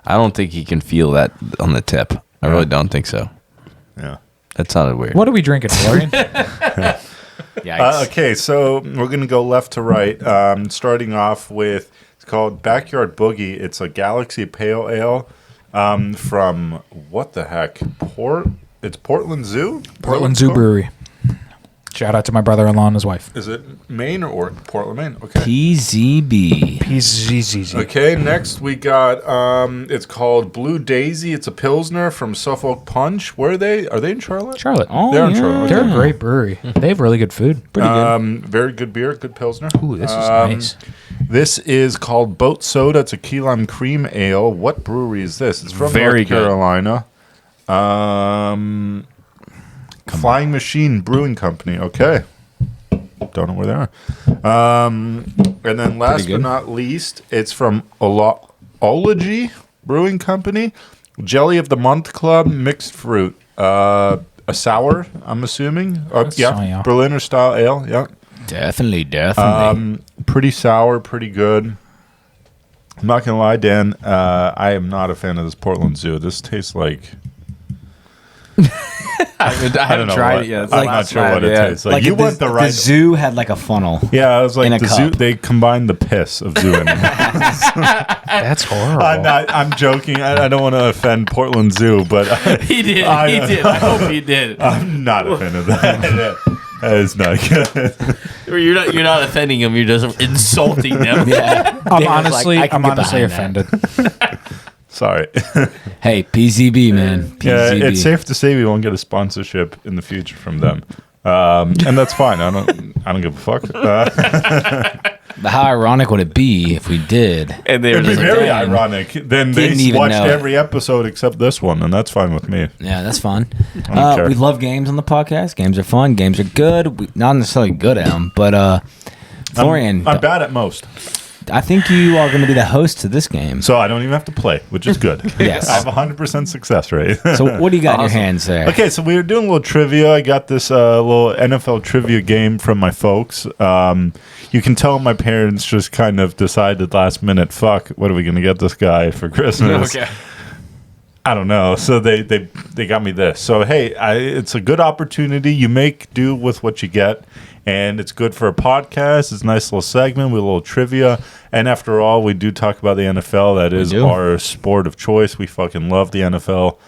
I don't think he can feel that on the tip. I really don't think so. Yeah. That sounded weird. What are we drinking, Florian? Yikes. Okay, so we're going to go left to right. Starting off with, it's called Backyard Boogie. It's a Galaxy Pale Ale from, what the heck? It's Portland Zoo? Portland Zoo Brewery. Shout out to my brother-in-law and his wife. Is it Maine or Portland, Maine? Okay. PZB. PZZZ. Okay, next we got, it's called Blue Daisy. It's a Pilsner from Suffolk Punch. Where are they? Are they in Charlotte? Charlotte. Oh, They're in yeah. Charlotte. They're a great brewery. They have really good food. Pretty good. Very good beer, good Pilsner. Ooh, this is nice. This is called Boat Soda. It's a key lime cream ale. What brewery is this? It's from Very North good. Carolina. Flying Machine Brewing Company. Okay. Don't know where they are. And then last but good. not least, it's from Ology Brewing Company. Jelly of the Month Club Mixed Fruit. A sour, I'm assuming. Yeah. Berliner style ale. Yeah. Definitely. Pretty sour, pretty good. I'm not gonna lie, Dan. I am not a fan of this Portland Zoo. This tastes like I haven't know tried what. it yet. It's I'm like not sure what it tastes like. Like You the, want the right. The zoo had like a funnel. Yeah, I was like in a the zoo. cup. They combined the piss of zoo and. That's horrible. I'm joking. I don't want to offend Portland Zoo, but He did. I- He did. I hope he did. I'm not a fan of that. That is not good. You're not offending him. You're just insulting them. Yeah. I'm honestly I can get behind offended. Sorry. Hey, PCB, man. PCB. Yeah, it's safe to say we won't get a sponsorship in the future from them, and that's fine. I don't give a fuck. But how ironic would it be if we did? And they were It'd be just like, very damn. ironic. Then they Didn't even watched know it. every episode except this one, and that's fine with me. Yeah, that's fun. don't care. We love games on the podcast. Games are fun. Games are good. We, not necessarily good at them, but Florian, I'm bad at most, I think you are going to be the host to this game. so I don't even have to play, which is good. Yes. I have 100% success rate. So what do you got in your hands there? Okay, so we were doing a little trivia. I got this little NFL trivia game from my folks. You can tell my parents just kind of decided last minute, fuck, what are we going to get this guy for Christmas? Okay. I don't know. So they got me this. So, hey, it's a good opportunity. You make do with what you get. And it's good for a podcast. It's a nice little segment with a little trivia. And after all, we do talk about the NFL. That is do. our sport of choice. We fucking love the NFL.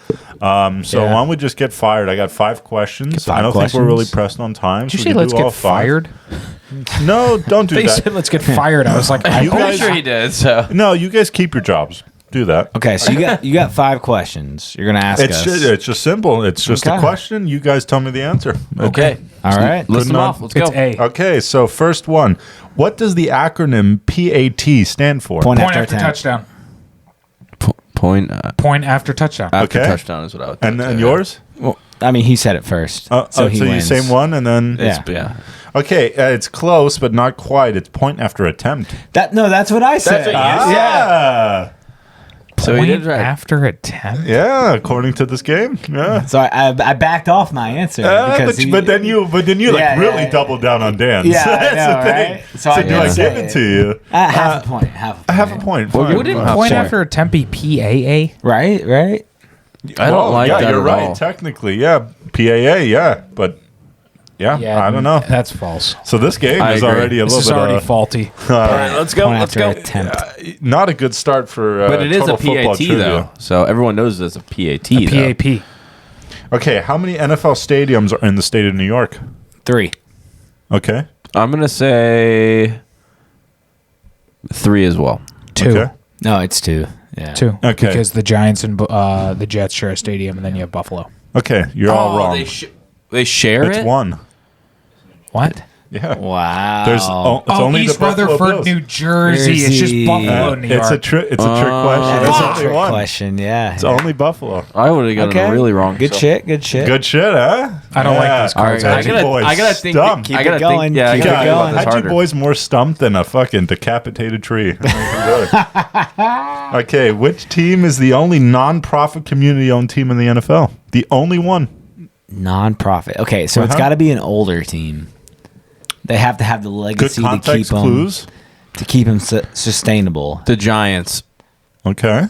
So why don't we just get fired? I got 5 questions. I don't think we're really pressed on time. Did you so say we can let's do all get 5. fired? No, don't do They that. said let's get fired. I was like, I You I'm guys- sure he did. So No, you guys keep your jobs. Do that. Okay, so you got 5 questions. You're going to ask us. It's just simple. It's just a Okay. question. You guys tell me the answer. okay. All right. List them enough. off. Let's go. it's A. Okay, so first one. What does the acronym PAT stand for? Point Point after after attempt. touchdown. Point Point after touchdown. after Okay. touchdown is what I would. And think, then yeah. yours? Well, I mean, he said it first. So he you wins. same one, and then Yeah. Yeah. Okay, it's close, but not quite. It's point after attempt. That's what I said. what you Yeah. So he Point did right. after attempt. Yeah, according to this game. Yeah. So I backed off my answer because But then you Yeah, really yeah. doubled down on Dan. Yeah, I That's know, the thing. right? So, So I do I didn't give say it it. to you? half a point. Half a point. Fine. Wouldn't Well, point sure. after attempt be PAA? Right. I don't like yeah, that you're at right. all. Technically, yeah, PAA, yeah, but I don't know. That's false. So this game I is agree. already a This little is bit already faulty. All right, let's go. Point Let's after go. attempt. not a good start for. But it is a total football PAT trivia. though, so everyone knows it's a PAT. though. PAP. Okay, how many NFL stadiums are in the state of New York? 3. Okay, I'm gonna say 3 as well. 2. okay. No, it's 2. Yeah. 2. Okay. Because the Giants and the Jets share a stadium, and then you have Buffalo. Okay, you're all wrong. They share It's it. 1. What? Yeah. Wow. There's it's only East the Buffalo Rutherford, Bills. New Jersey. It's just Jersey. Buffalo, New York. It's a trick question. That's It's a only trick one. question. Yeah. It's only Buffalo. I would have gotten it really wrong. Good so. shit. Good shit. Good shit, huh? I don't like these All cards. right, Haji boys I gotta think. stumped. I gotta Keep it going. think. Yeah, I Keep gotta it think about going. this Haji harder. boy's more stumped than a fucking decapitated tree. Okay, which team is the only non-profit community-owned team in the NFL? The only one. Non-profit. Okay, so it's Uh-huh. got to be an older team. They have to have the Good legacy to keep context them clues. sustainable. The Giants. Okay.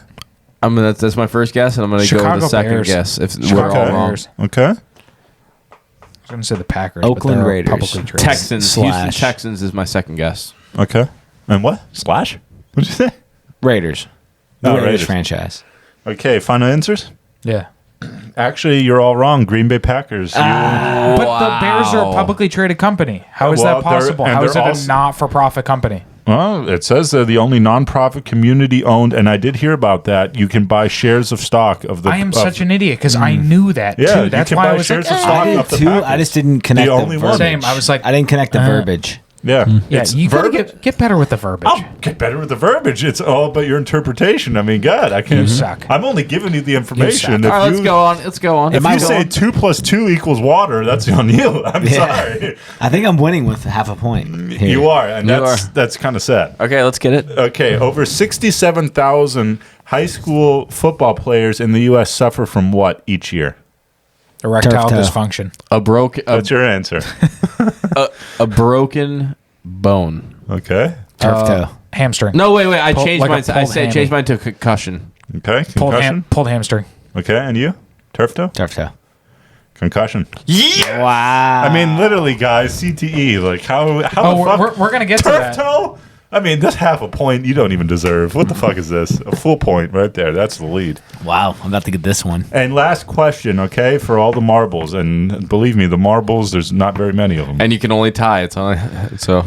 That's my first guess, and I'm gonna go Chicago with the second Bears. guess if we're Chicago all wrong. Bears. Okay. I was going to say the Packers. Oakland but they're Raiders. publicly traded. Texans. Slash. Houston Texans is my second guess. Okay. And what? Slash? What'd you say? Raiders. The Oh, Raiders Raiders. franchise. Okay, final answers? Yeah. Actually, you're all wrong. Green Bay Packers. But the Bears are a publicly traded company. How is Well, that possible? they're- and How is it they're a also- not-for-profit company? Well, it says they're the only non-profit community-owned, and I did hear about that. You can buy shares of stock of the. I am of- such an idiot because I knew that, Yeah, too. you That's can why buy I was like, shares of eh. stock I of did the too. Packers. I just didn't connect The the, only one. verbiage. Same. I was like, I didn't connect the verbiage. Yeah. yeah, It's you got to verbiage. get better with the verbiage. I'll get better with the verbiage. It's all about your interpretation. I mean, God, I can't. You suck. I'm only giving you the information. suck. If All right, let's you- go on. Let's go on. If Am I you say wrong? 2 + 2 equals water, that's on you. I'm sorry. I think I'm winning with half a point. Here. You are, and You that's kind of sad. Okay, let's get it. Okay, over 67,000 high school football players in the U.S. suffer from what each year? Erectile Turf toe. dysfunction. What's your answer? A broken bone. Okay. Turf toe. Hamstring. No, wait. I Pull- changed like a mine. I pulled said hammy. changed mine to concussion. Okay. Concussion. Pulled hamstring. Okay, and you? Turf toe? Turf toe. Concussion. Yeah. Wow. I mean, literally, guys, CTE. Like, how the Oh, fuck? we're gonna get to Turf that. toe? I mean, that's half a point you don't even deserve. What the fuck is this? A full point right there. That's the lead. Wow. I'm about to get this one. And last question, okay, for all the marbles. And believe me, the marbles, there's not very many of them. And you can only tie. It's only so.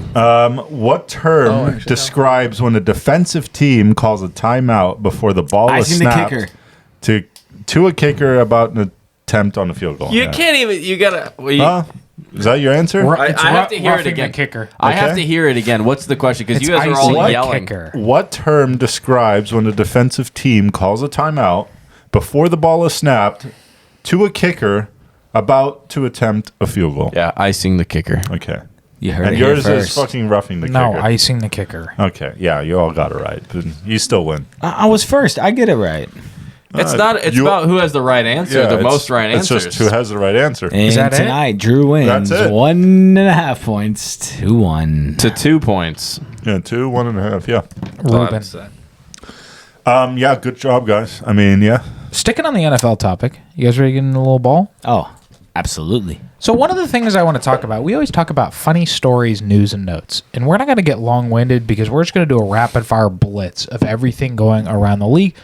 What term describes when a defensive team calls a timeout before the ball is Icing the snapped kicker. to a kicker about an attempt on a field goal? You can't even. You gotta. Is that your answer? It's I have to hear it roughing the again. kicker. I have Okay. to hear it again. What's the question? Because It's you guys are icing all the yelling. kicker. What term describes when a defensive team calls a timeout before the ball is snapped to a kicker about to attempt a field goal? Yeah, icing the kicker. Okay. You heard And it here yours is first. fucking roughing the No, kicker. icing the kicker. Okay, yeah, you all got it right, but you still win. I was first. I get it right. It's not. It's you- about who has the right answer. the it's- most right answers. It's just who has the right answer. And that it? tonight, Drew wins. That's it. 1.5 points to 1. to 2 points. Yeah, 2, 1.5. Yeah. Ruben. Yeah, good job, guys. I mean, yeah. Sticking on the NFL topic, you guys ready to get in a little ball? Oh, absolutely. So one of the things I want to talk about, we always talk about funny stories, news, and notes. And we're not going to get long-winded because we're just going to do a rapid-fire blitz of everything going around the league.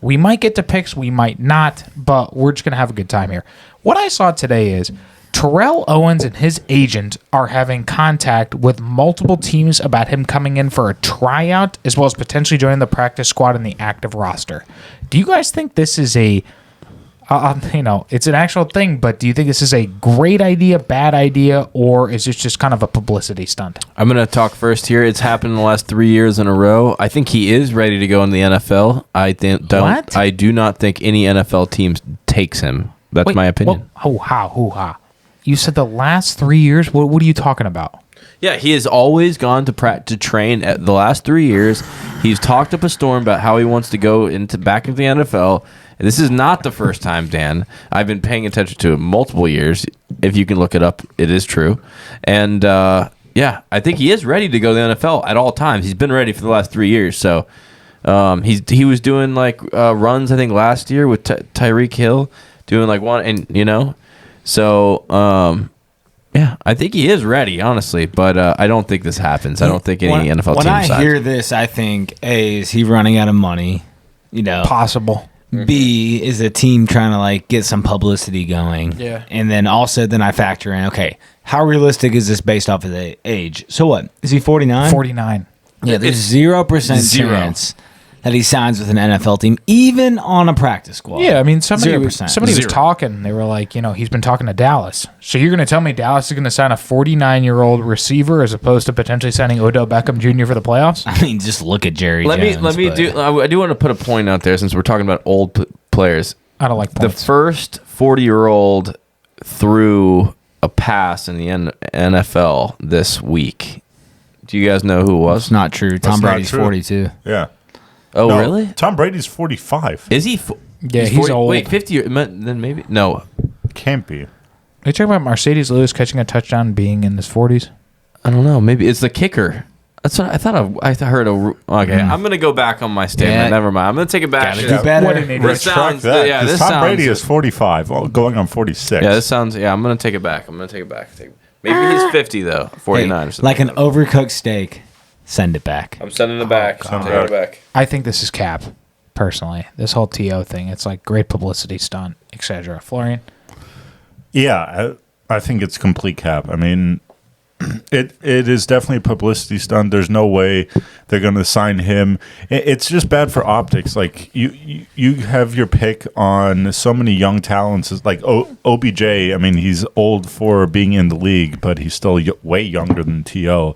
We might get to picks, we might not, but we're just going to have a good time here. What I saw today is Terrell Owens and his agent are having contact with multiple teams about him coming in for a tryout as well as potentially joining the practice squad in the active roster. Do you guys think this is a it's an actual thing, but do you think this is a great idea, bad idea, or is this just kind of a publicity stunt? I'm going to talk first here. It's happened in the last 3 years in a row. I think he is ready to go in the NFL. What? I do not think any NFL team takes him. That's my opinion. Hoo-ha. You said the last 3 years? What are you talking about? Yeah, he has always gone to train at the last 3 years. He's talked up a storm about how he wants to go back into the NFL. This is not the first time, Dan. I've been paying attention to it multiple years. If you can look it up, it is true. And yeah, I think he is ready to go to the NFL at all times. He's been ready for the last 3 years. So he was doing like runs, I think, last year with Tyreek Hill, doing like one, and so. Yeah, I think he is ready, honestly, but I don't think this happens. I don't think any NFL team When I signs. hear this, I think A, is he running out of money? Possible. B, is the team trying to like get some publicity going? Yeah. And then also then I factor in, okay, how realistic is this based off of the age? So what? Is he 49? 49. Yeah, there's 0% chance that he signs with an NFL team, even on a practice squad. Yeah, I mean, somebody 0%. was talking. They were like, he's been talking to Dallas. So you're going to tell me Dallas is going to sign a 49-year-old receiver as opposed to potentially signing Odell Beckham Jr. for the playoffs? I mean, just look at Jerry Let Jones. me I do want to put a point out there since we're talking about old players. I don't like The points. first 40-year-old threw a pass in the NFL this week. Do you guys know who it was? It's not true. Tom not Brady's true. 42. Yeah. Oh, No, really? Tom Brady's 45. Is he? Yeah, he's 40 old. Wait, 50? Then maybe no. Can't be. Are you talking about Mercedes Lewis catching a touchdown being in his 40s? I don't know. Maybe it's the kicker. That's what I thought. I heard Okay, I'm gonna go back on my statement. Yeah. Never mind. I'm gonna take it back. Gotta do better. What an idiot. This Retract sounds. that. Yeah, 'cause this Tom sounds. Brady is 45, going on 46. Yeah, this sounds. Yeah, I'm gonna take it back. Maybe he's 50 though. 49 or something. Like an overcooked steak. Send it back. I'm sending it back. I'm taking it back. I think this is cap, personally. This whole TO thing, it's like great publicity stunt, etc. Florian? Yeah, I think it's complete cap. I mean, it is definitely a publicity stunt. There's no way they're going to sign him. It's just bad for optics. Like you have your pick on so many young talents. It's like OBJ. I mean, he's old for being in the league, but he's still way younger than TO.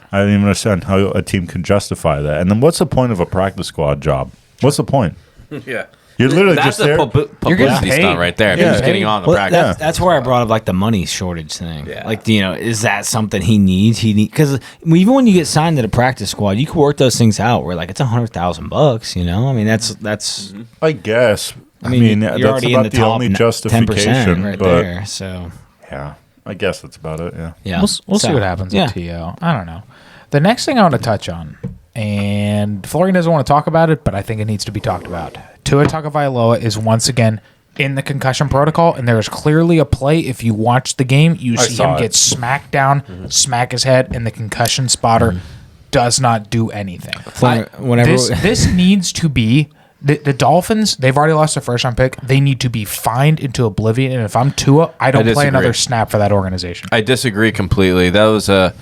I don't even understand how a team can justify that. And then what's the point of a practice squad job? What's the point? Yeah. You're literally That's just there. a You're getting publicity paid. stunt right there. If Yeah. you're just getting on the Well, practice. that's where I brought up like the money shortage thing. Yeah. Like, is that something he needs? Because even when you get signed to the practice squad, you can work those things out where like it's $100,000. I mean, that's. I guess. I mean, that's you're already about in the the top only 10% justification. right but there. So yeah, I guess that's about it. Yeah. yeah, We'll see what happens Yeah. with TO. I don't know. The next thing I want to touch on, and Florian doesn't want to talk about it, but I think it needs to be talked about. Tua Tagovailoa is once again in the concussion protocol, and there is clearly a play. If you watch the game, you see him get smacked down, smack his head, and the concussion spotter does not do anything. This needs to be the Dolphins. They've already lost their first round pick. They need to be fined into oblivion. And if I'm Tua, I don't play another snap for that organization. I disagree completely. That was the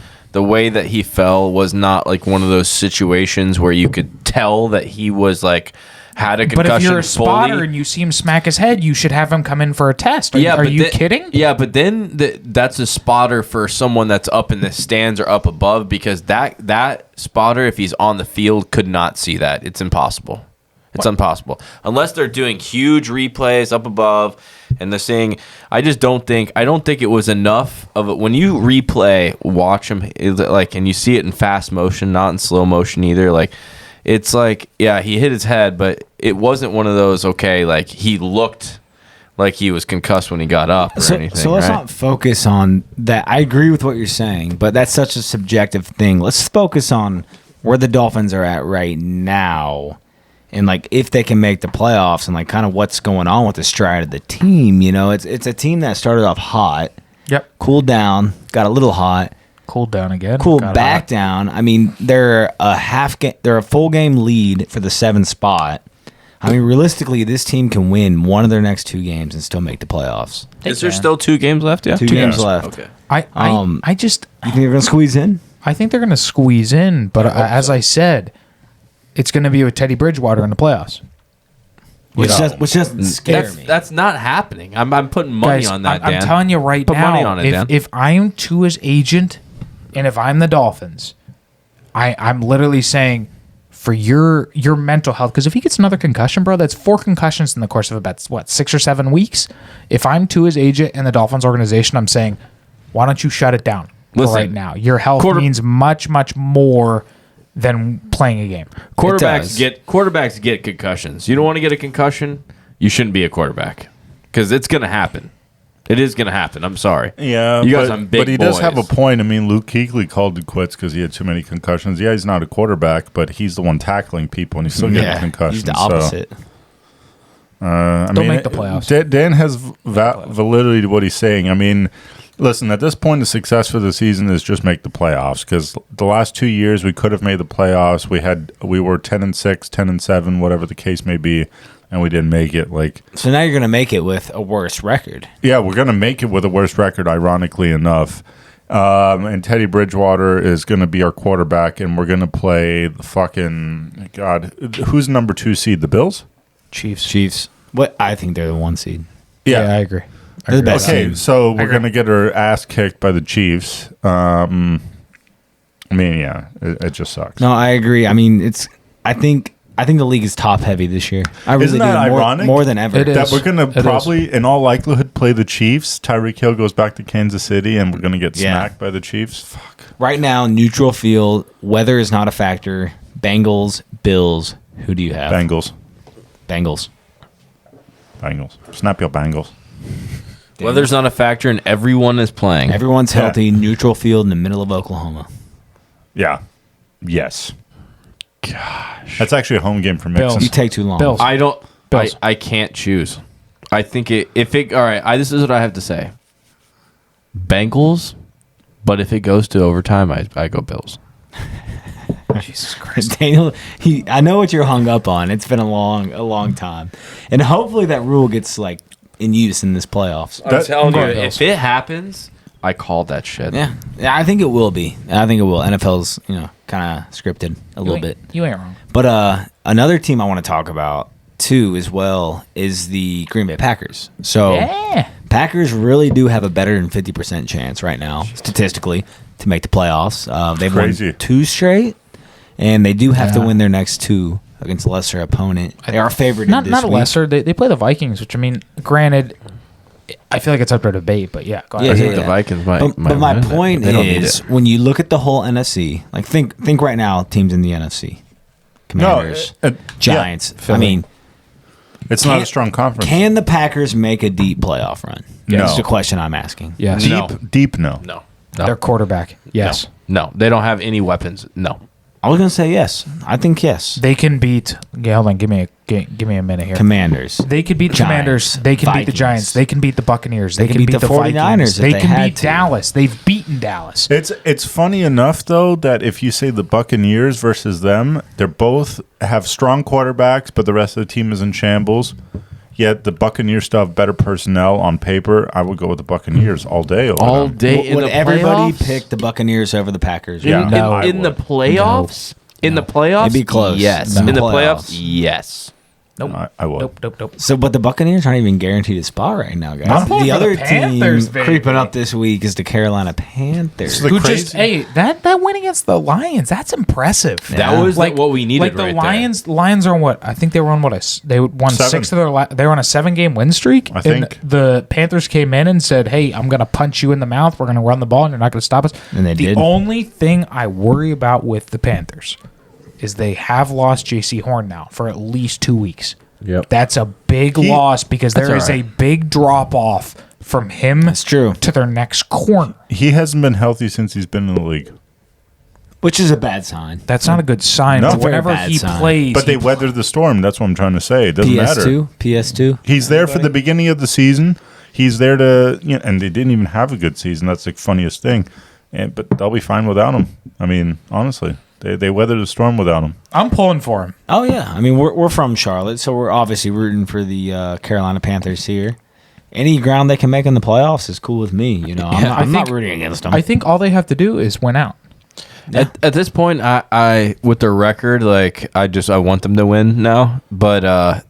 way that he fell was not like one of those situations where you could tell that he was like had a concussion. But if you're a spotter fully. and you see him smack his head, you should have him come in for a test. Are you kidding? Yeah, but then that's a spotter for someone that's up in the stands or up above, because that spotter, if he's on the field, could not see that. It's impossible. It's impossible. Unless they're doing huge replays up above and they're saying, I don't think it was enough of it. When you replay, watch him, and you see it in fast motion, not in slow motion either, like, it's like, yeah, he hit his head, but it wasn't one of those, okay, like he looked like he was concussed when he got up or anything. So let's not focus on that. I agree with what you're saying, but that's such a subjective thing. Let's focus on where the Dolphins are at right now and like if they can make the playoffs and like kind of what's going on with the stride of the team. You know, it's a team that started off hot, cooled down, got a little hot. Cooled down again. Cooled back down. I mean, they're a full game lead for the 7th spot. I mean, realistically, this team can win one of their next 2 games and still make the playoffs. Is there still 2 games left? Yeah, 2 games left. Okay. You think they're gonna squeeze in? I think they're gonna squeeze in, but as I said, it's gonna be with Teddy Bridgewater in the playoffs. Which doesn't scare me. That's not happening. I'm putting money Guys, on that, I'm Dan. telling you right Put now, money on it, Dan. if I'm Tua's agent and if I'm the Dolphins, I'm literally saying for your mental health, because if he gets another concussion, bro, that's 4 concussions in the course of about 6 or 7 weeks. If I'm Tua's agent and the Dolphins organization, I'm saying, why don't you shut it down right now? Your health means much, much more than playing a game. Quarterbacks get concussions. You don't want to get a concussion, you shouldn't be a quarterback, because it's going to happen. It is going to happen. I'm sorry. Yeah, you guys, I'm big but he boys. does have a point. I mean, Luke Kuechly called it quits because he had too many concussions. Yeah, he's not a quarterback, but he's the one tackling people, and he's still getting concussions. He's the opposite. Don't make the playoffs. Dan has validity to what he's saying. I mean, listen, at this point, the success for the season is just make the playoffs, because the last 2 years we could have made the playoffs. We were 10-6, 10-7, whatever the case may be, and we didn't make it. So now you're going to make it with a worse record. Yeah, we're going to make it with a worse record, ironically enough. And Teddy Bridgewater is going to be our quarterback, and we're going to play the fucking who's number 2 seed? The Bills? Chiefs. What? I think they're the 1 seed. Yeah, I agree. They're the best team. So we're going to get our ass kicked by the Chiefs. I mean, yeah, it just sucks. No, I agree. I mean, I think the league is top heavy this year. Isn't that ironic? More than ever. That we're going to probably, in all likelihood, play the Chiefs. Tyreek Hill goes back to Kansas City, and we're going to get smacked by the Chiefs. Fuck. Right now, neutral field, weather is not a factor. Bengals, Bills. Who do you have? Bengals. Snap your Bengals. Weather's not a factor, and everyone is playing. Everyone's healthy. Neutral field in the middle of Oklahoma. Yeah. Yes. Gosh. That's actually a home game for Mixon. You take too long. Bills. I can't choose. I think all right, this is what I have to say. Bengals, but if it goes to overtime, I go Bills. Jesus Christ. Daniel, I know what you're hung up on. It's been a long time. And hopefully that rule gets in use in this playoffs. I'm telling you, if it happens, I call that shit. Yeah, I think it will be. I think it will. NFL's, kind of scripted a little bit. You ain't wrong. But another team I want to talk about too, as well, is the Green Bay Packers. So Packers really do have a better than 50% chance right now, statistically, to make the playoffs. They've won 2 straight, and they do have to win their next 2 against a lesser opponent. They are favored not this a lesser. They play the Vikings, which, I mean, granted, I feel like it's up for debate, but yeah, go ahead. I think the Vikings might. But my point is, when you look at the whole NFC, think right now, teams in the NFC, Commanders, Giants. I mean, it's not a strong conference. Can the Packers make a deep playoff run? No. That's the question I'm asking. Yes. Deep, no. No. Their quarterback, yes. No, they don't have any weapons. No. I was going to say yes. I think yes. They can beat. Yeah, hold on. Give me a Give me a minute here. Commanders. They could beat the Giants, Commanders. They can beat the Vikings. Giants. They can beat the Buccaneers. They can beat the 49ers Vikings. if They they can had beat to. Dallas. They've beaten Dallas. It's funny enough though that if you say the Buccaneers versus them, they're both have strong quarterbacks, but the rest of the team is in shambles. Yet the Buccaneers still have better personnel on paper. I would go with the Buccaneers all day. Over All them. day in Would the everybody playoffs? pick the Buccaneers over the Packers? Yeah. right? No. I in the would. playoffs? In the playoffs? It'd be close. Yes. No. In the Playoffs. playoffs? Yes. Nope. I would. Nope. So, but the Buccaneers aren't even guaranteed a spot right now, guys. I'm pulling The for the other Panthers, team baby. creeping up this week is the Carolina Panthers. It's the Who crazy- just that win against the Lions? That's impressive. That was what we needed Like the right there. Lions are on what? I think they were on they won Seven. 6 of their. They were on a 7-game win streak. I think. And the Panthers came in and said, "Hey, I'm going to punch you in the mouth. We're going to run the ball, and you're not going to stop us." And they the did. only thing I worry about with the Panthers is they have lost J.C. Horn now for at least 2 weeks. Yep. That's a big loss because there is all right. a big drop off from him. That's true. To their next corner. He hasn't been healthy since he's been in the league. Which is a bad sign. That's not a good sign. No. But whenever Very bad he sign. plays, But they weathered the storm. That's what I'm trying to say. It doesn't matter. PS2. He's there for the beginning of the season. He's there to, and they didn't even have a good season. That's the funniest thing. But they'll be fine without him. I mean, honestly, they weathered the storm without him. I'm pulling for him. Oh yeah, I mean we're from Charlotte, so we're obviously rooting for the Carolina Panthers here. Any ground they can make in the playoffs is cool with me. You know, I'm not rooting against them. I think all they have to do is win out. At this point, I with their record, like I want them to win now. But I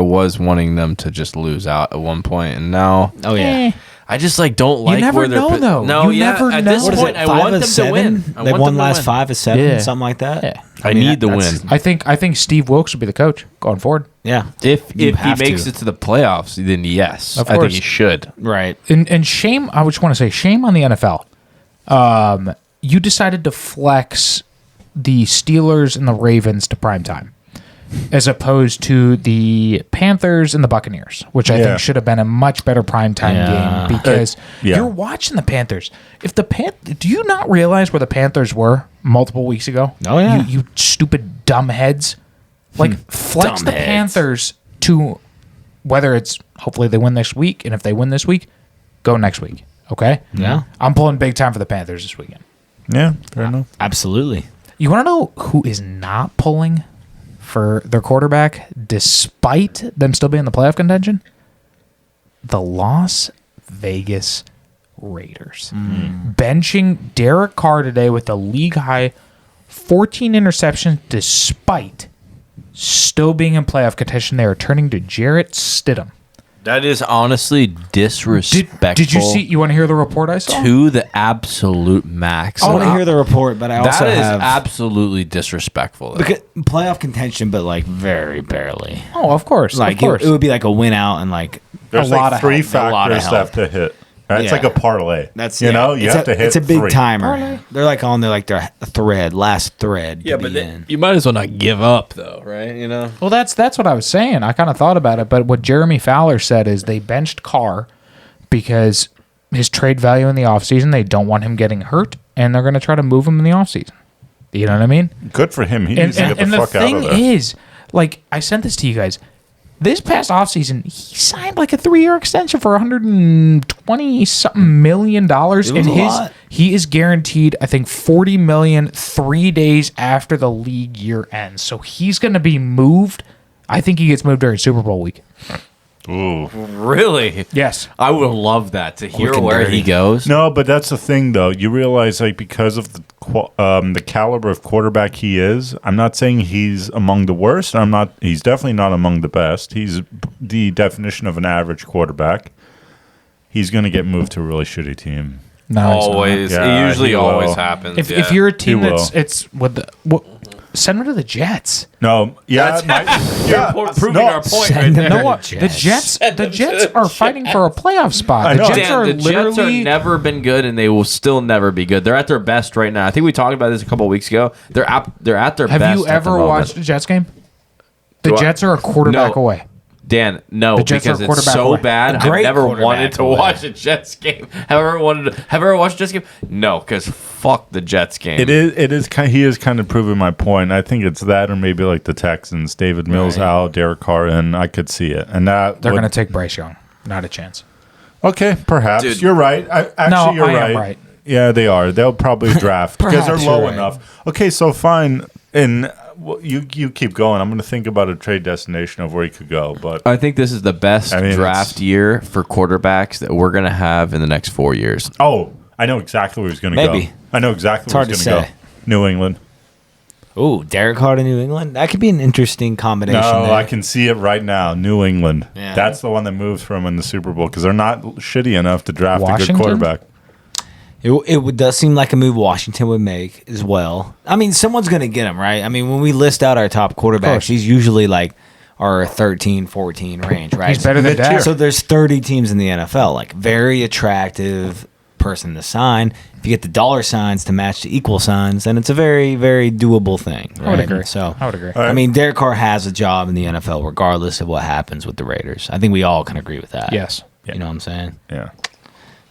was wanting them to just lose out at one point, and now oh yeah. I just don't like never where they're know, though. No, You yeah. never At know. this What is point, I want them to win. I They want won them to last win. 5 of 7, Yeah. something like that. Yeah. I need the that's- win. I think Steve Wilkes should be the coach going forward. Yeah, If You he have makes to. it to the playoffs, then yes, Of I think course. he should. right. And shame. I just want to say shame on the NFL. You decided to flex the Steelers and the Ravens to prime time, as opposed to the Panthers and the Buccaneers, which I Yeah. think should have been a much better primetime Yeah. game because yeah. you're watching the Panthers. Do you not realize where the Panthers were multiple weeks ago? Oh, yeah. you stupid dumb heads. Like flex the Dumbheads. Panthers to whether it's hopefully they win this week, and if they win this week, go next week. Okay. Yeah. I'm pulling big time for the Panthers this weekend. Yeah, fair enough. Absolutely. You want to know who is not pulling for their quarterback despite them still being in the playoff contention? The Las Vegas Raiders. Benching Derek Carr today with a league high 14 interceptions despite still being in playoff contention. They are turning to Jarrett Stidham. That is honestly disrespectful. Did you see? You want to hear the report I saw? to the absolute max? I want to hear the report, but I also That is have absolutely disrespectful. though. because playoff contention, but like very barely. Oh, of course. Like of course. it would be like a win out and like There's lot like of 3 help. A lot of factors help. left to hit. It's Yeah. like a parlay. that's you know you it's have to hit. It's a big 3. timer. They're like on their last thread. to be in. you might as well not give up, though, right? You know. Well, that's what I was saying. I kind of thought about it, but what Jeremy Fowler said is they benched Carr because his trade value in the offseason, they don't want him getting hurt, and they're going to try to move him in the offseason. You know what I mean? Good for him. He And, needs to get and the the fuck out thing of there. is, like, I sent this to you guys. This past offseason, he signed like a 3-year extension for $120-something million. And a lot. he is guaranteed, I think, $40 million 3 days after the league year ends. So he's going to be moved. I think he gets moved during Super Bowl week. Ooh. Really? Yes. I would love that to hear Quick and where dirty. he goes. No, but that's the thing, though. You realize, like, because of the caliber of quarterback he is, I'm not saying he's among the worst. He's definitely not among the best. He's the definition of an average quarterback. He's going to get moved to a really shitty team. No, he's not. Always. Yeah, it usually he always will. happens. If you're a team He will. that's it's with the send him to the Jets. No, yeah, You're proving no, our point send right him there. No, what? The Jets are fighting for a playoff spot. I The know. Jets Dan, are the Jets are literally never been good, and they will still never be good. They're at their best right now. I think we talked about this a couple of weeks ago. They're at their Have best. you at the ever moment. watched a Jets game? The Do I- Jets are a quarterback No. away. Dan, no, The Jets because are it's quarterback so away. bad. A I've great never quarterback wanted to away. watch a Jets game. Have I ever watched a Jets game? No, because fuck the Jets game. It is kind. He is kind of proving my point. I think it's that, or maybe like the Texans. David Mills out, Derek Carr in. I could see it, and that They're going to take Bryce Young. Not a chance. Okay, perhaps Dude. you're right. You're I right. am right. Yeah, they are. They'll probably draft because they're Perhaps low you're right. enough. Okay, so fine. And you keep going. I'm going to think about a trade destination of where he could go. But I think this is the best I mean, draft it's- year for quarterbacks that we're going to have in the next 4 years. I know exactly where he's going to go. Maybe. I know exactly It's where hard he's to going to say. go. New England. Oh, Derek Carr to New England. That could be an interesting combination. No, there. I can see it right now. New England. Yeah. That's the one that moves from in the Super Bowl because they're not shitty enough to draft a Washington? good quarterback. Does seem like a move Washington would make as well. I mean, someone's going to get him, right? I mean, when we list out our top quarterbacks, he's usually like our 13, 14 range, right? He's better than Dak. So there's 30 teams in the NFL, like very attractive person to sign. If you get the dollar signs to match the equal signs, then it's a very, very doable thing. Right? I would agree. So I would agree. right. I mean, Derek Carr has a job in the NFL regardless of what happens with the Raiders. I think we all can agree with that. Yes. You know what I'm saying? Yeah.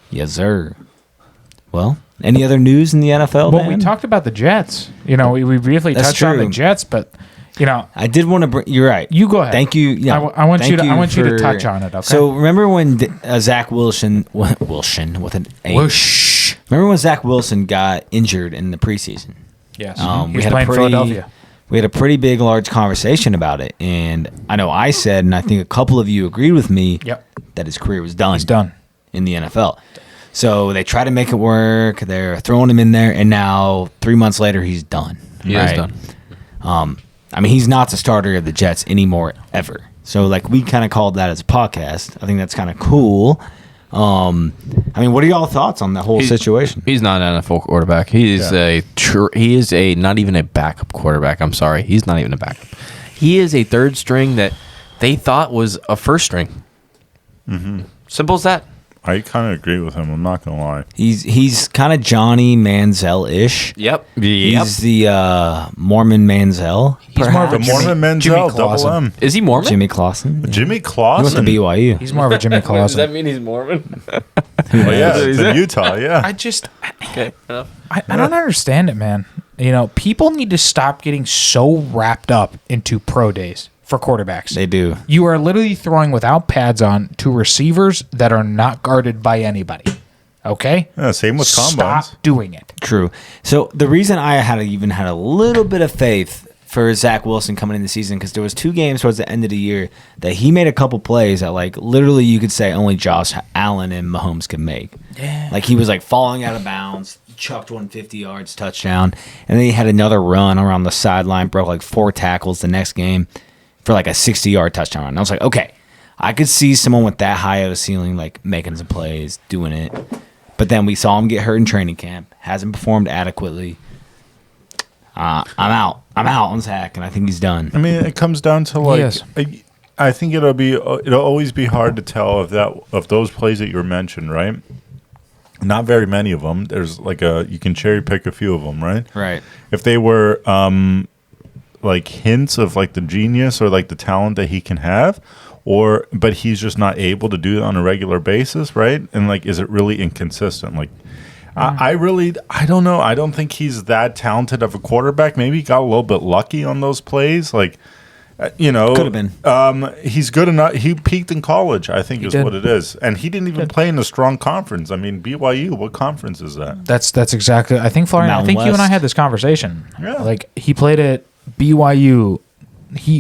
Yes, sir. Well, any other news in the NFL? Well, we Dan? talked about the Jets. You know, we briefly That's touched on the true. Jets, but you know, I did want to bring. You're right. you go ahead. Thank you. Yeah, I want thank you to for- touch on it. Okay. So remember when Zach Wilson with an A. Whoosh. Remember when Zach Wilson got injured in the preseason? Yes. We He's had playing Philadelphia. We had a pretty big, large conversation about it, and I know I said, and I think a couple of you agreed with me, Yep. that his career was done. He's done. In the NFL. So they try to make it work. They're throwing him in there, and now 3 months later, he's done. He is done. I mean, he's not the starter of the Jets anymore, ever. So, like, we kind of called that as a podcast. I think that's kind of cool. I mean, what are y'all thoughts on that whole situation? He's not an NFL quarterback. He is he is a not even a backup quarterback. I'm sorry. He's not even a backup. He is a third string that they thought was a first string. Mm-hmm. Simple as that. I kind of agree with him. I'm not going to lie. He's kind of Johnny Manziel-ish. Yep. He's the Mormon Manziel. He's more of a The Jimmy- Mormon Jimmy Menzel, double Clausen. M. Is he Mormon? Jimmy Clausen. Jimmy He went to Clausen. BYU. He's more of a Jimmy Does that Clausen. mean he's Mormon? Oh, yeah, Is it's it? in Utah, yeah. I just, Okay. enough. I don't understand it, man. You know, people need to stop getting so wrapped up into pro days for quarterbacks. They do. You are literally throwing without pads on to receivers that are not guarded by anybody. Okay? Yeah, same with combines. Stop doing it. True. So the reason I had a little bit of faith for Zach Wilson coming in the season, because there was 2 games towards the end of the year that he made a couple plays that, like, literally you could say only Josh Allen and Mahomes could make. Yeah. Like, he was like falling out of bounds, chucked 150 yards, touchdown, and then he had another run around the sideline, broke like 4 tackles the next game for like a 60-yard touchdown run. And I was like, okay, I could see someone with that high of a ceiling like making some plays, doing it. But then we saw him get hurt in training camp, hasn't performed adequately. I'm out on Zach, and I think he's done. I mean, it comes down to like Yes. I think it'll always be hard to tell of those plays that you mentioned, right? Not very many of them. There's like you can cherry pick a few of them, right? Right. If they were like hints of like the genius or like the talent that he can have, but he's just not able to do it on a regular basis, right? And like, is it really inconsistent? Like, I don't know. I don't think he's that talented of a quarterback. Maybe he got a little bit lucky on those plays. Like, you know, Could have been. He's good enough. He peaked in college, I think, is did. what it is. And he didn't even play in a strong conference. I mean, BYU, what conference is that? That's exactly. I think Florian. I Mountain think you and I West. had this conversation. Yeah. Like he played at BYU.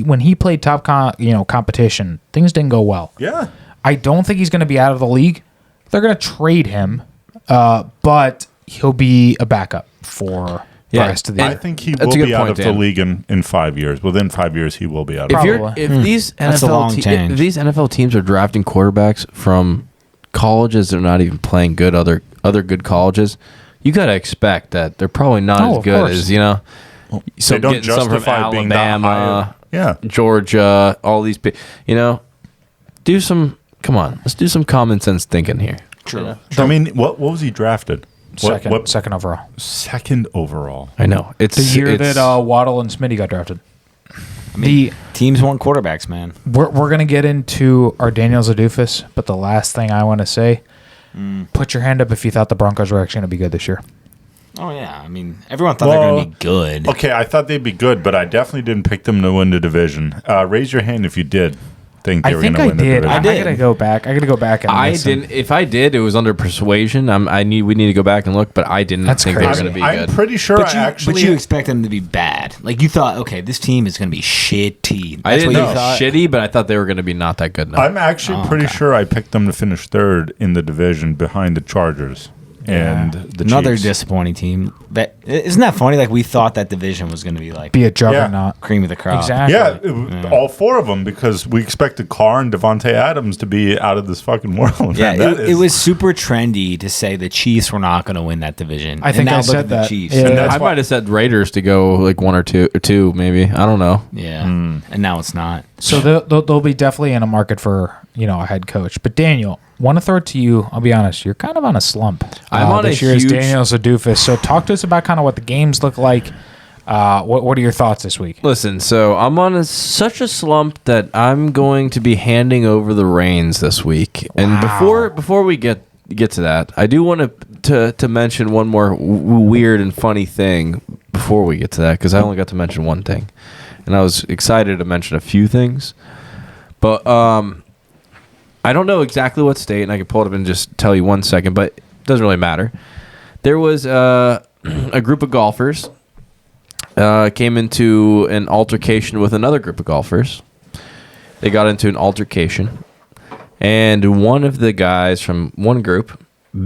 When he played top competition, things didn't go well. Yeah. I don't think he's going to be out of the league. They're going to trade him, but he'll be a backup for the Yeah, rest of the I year. think he That's will a good be out point, of the Dan. league in 5 years. Within 5 years, he will be out of If the league. Probably. if these That's a long change. if these NFL teams are drafting quarterbacks from colleges that are not even playing good other good colleges, you got to expect that they're probably not Oh, as of good course. as They don't justify being that high. Alabama, Yeah. Georgia, all these. Come on, let's do some common sense thinking here. True. I mean, what was he drafted? Second overall. Second overall. I know it's The year it's- that Waddle and Smitty got drafted. I mean, teams want quarterbacks, man. We're going to get into our Daniel Zadoufis, but the last thing I want to say, put your hand up if you thought the Broncos were actually going to be good this year. Oh, yeah. I mean, everyone thought they were going to be good. Okay, I thought they'd be good, but I definitely didn't pick them to win the division. Raise your hand if you did think they were going to win the division. I got to go back. I got to go back and listen. didn't. If I did, it was under persuasion. We need to go back and look, but I didn't think they were going to be good. I'm pretty sure But you expect them to be bad. Like, you thought, okay, this team is going to be shitty. I didn't know shitty, but I thought they were going to be not that good. No. I'm actually pretty sure I picked them to finish third in the division behind the Chargers. And the another Chiefs. Disappointing team. Isn't that funny? Like, we thought that division was going to be like be a juggernaut, cream of the crop. Exactly. Yeah, all four of them, because we expected Carr and Devontae Adams to be out of this fucking world. Yeah, it was super trendy to say the Chiefs were not going to win that division. I think now I look said at the that. Chiefs. Yeah. And I might have said Raiders to go like one or two maybe. I don't know. yeah, and now it's not. So they'll be definitely in a market for a head coach. But Daniel, want to throw it to you. I'll be honest, you're kind of on a slump. I'm on this a year is huge- Daniel Zadoufis. So talk to us about kind of what the games look like. What are your thoughts this week? Listen, so I'm on such a slump that I'm going to be handing over the reins this week. And before we get to that, I do want to mention one more weird and funny thing before we get to that, because I only got to mention one thing, and I was excited to mention a few things, but I don't know exactly what state, and I can pull it up and just tell you 1 second, but it doesn't really matter. There was a group of golfers came into an altercation with another group of golfers. They got into an altercation, and one of the guys from one group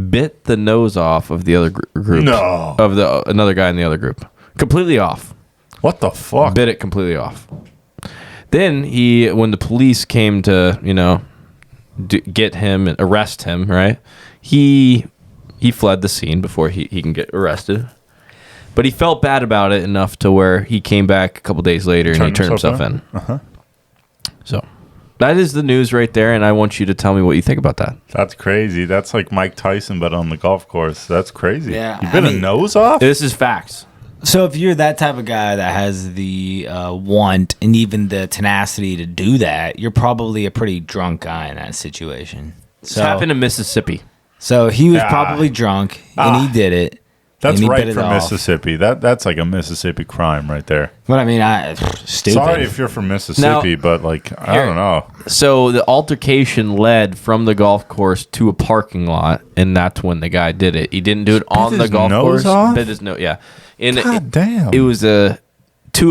bit the nose off of the other group. No. Of another guy in the other group. Completely off. What the fuck? Bit it completely off. Then when the police came to, get him and arrest him, right? He fled the scene before he can get arrested. But he felt bad about it enough to where he came back a couple days later and he turned himself in. Uh-huh. So that is the news right there, and I want you to tell me what you think about that. That's crazy. That's like Mike Tyson, but on the golf course. That's crazy. Yeah, You bit a nose off? This is facts. So if you're that type of guy that has the want and even the tenacity to do that, you're probably a pretty drunk guy in that situation. This happened in Mississippi. So he was probably drunk and he did it. That's and he right bit it for off. Mississippi. That's like a Mississippi crime right there. But I mean, stupid. Sorry if you're from Mississippi, but like I don't know. So the altercation led from the golf course to a parking lot, and that's when the guy did it. He didn't do it on the his golf nose course. off? Bit his nose, yeah. And God damn. It was to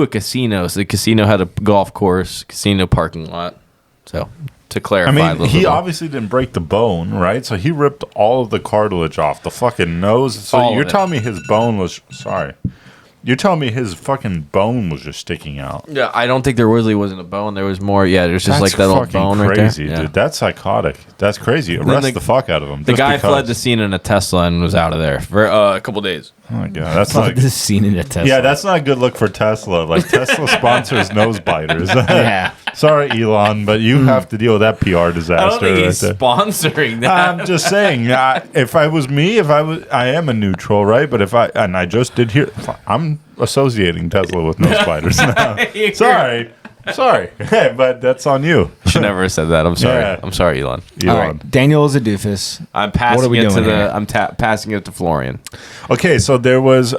a casino. So the casino had a golf course, casino parking lot. So to clarify, I a mean, little he bit more. obviously didn't break the bone, right? So he ripped all of the cartilage off the fucking nose. So All of you're it. telling me his bone was You're telling me his fucking bone was just sticking out. Yeah, I don't think there really wasn't a bone. There was more. Yeah, there's just That's like that little fucking bone crazy, right there. Yeah. dude. That's psychotic. That's crazy. Arrest the fuck out of him. The just guy because. fled the scene in a Tesla and was out of there for a couple days. Oh my god, that's Like not. this scene in a Tesla. Yeah, that's not a good look for Tesla. Like Tesla sponsors nose biters. Yeah. Sorry, Elon, but you have to deal with that PR disaster. I don't think right he's there. sponsoring that. I'm just saying, if I was me, I am a neutral, right? But I just did hear, I'm associating Tesla with nose biters now. Sorry, but that's on you. Should never have said that. I'm sorry. Yeah. I'm sorry, Elon. All right. Daniel is a doofus. I'm passing What are we it to doing here? I'm passing it to Florian. Okay, so there was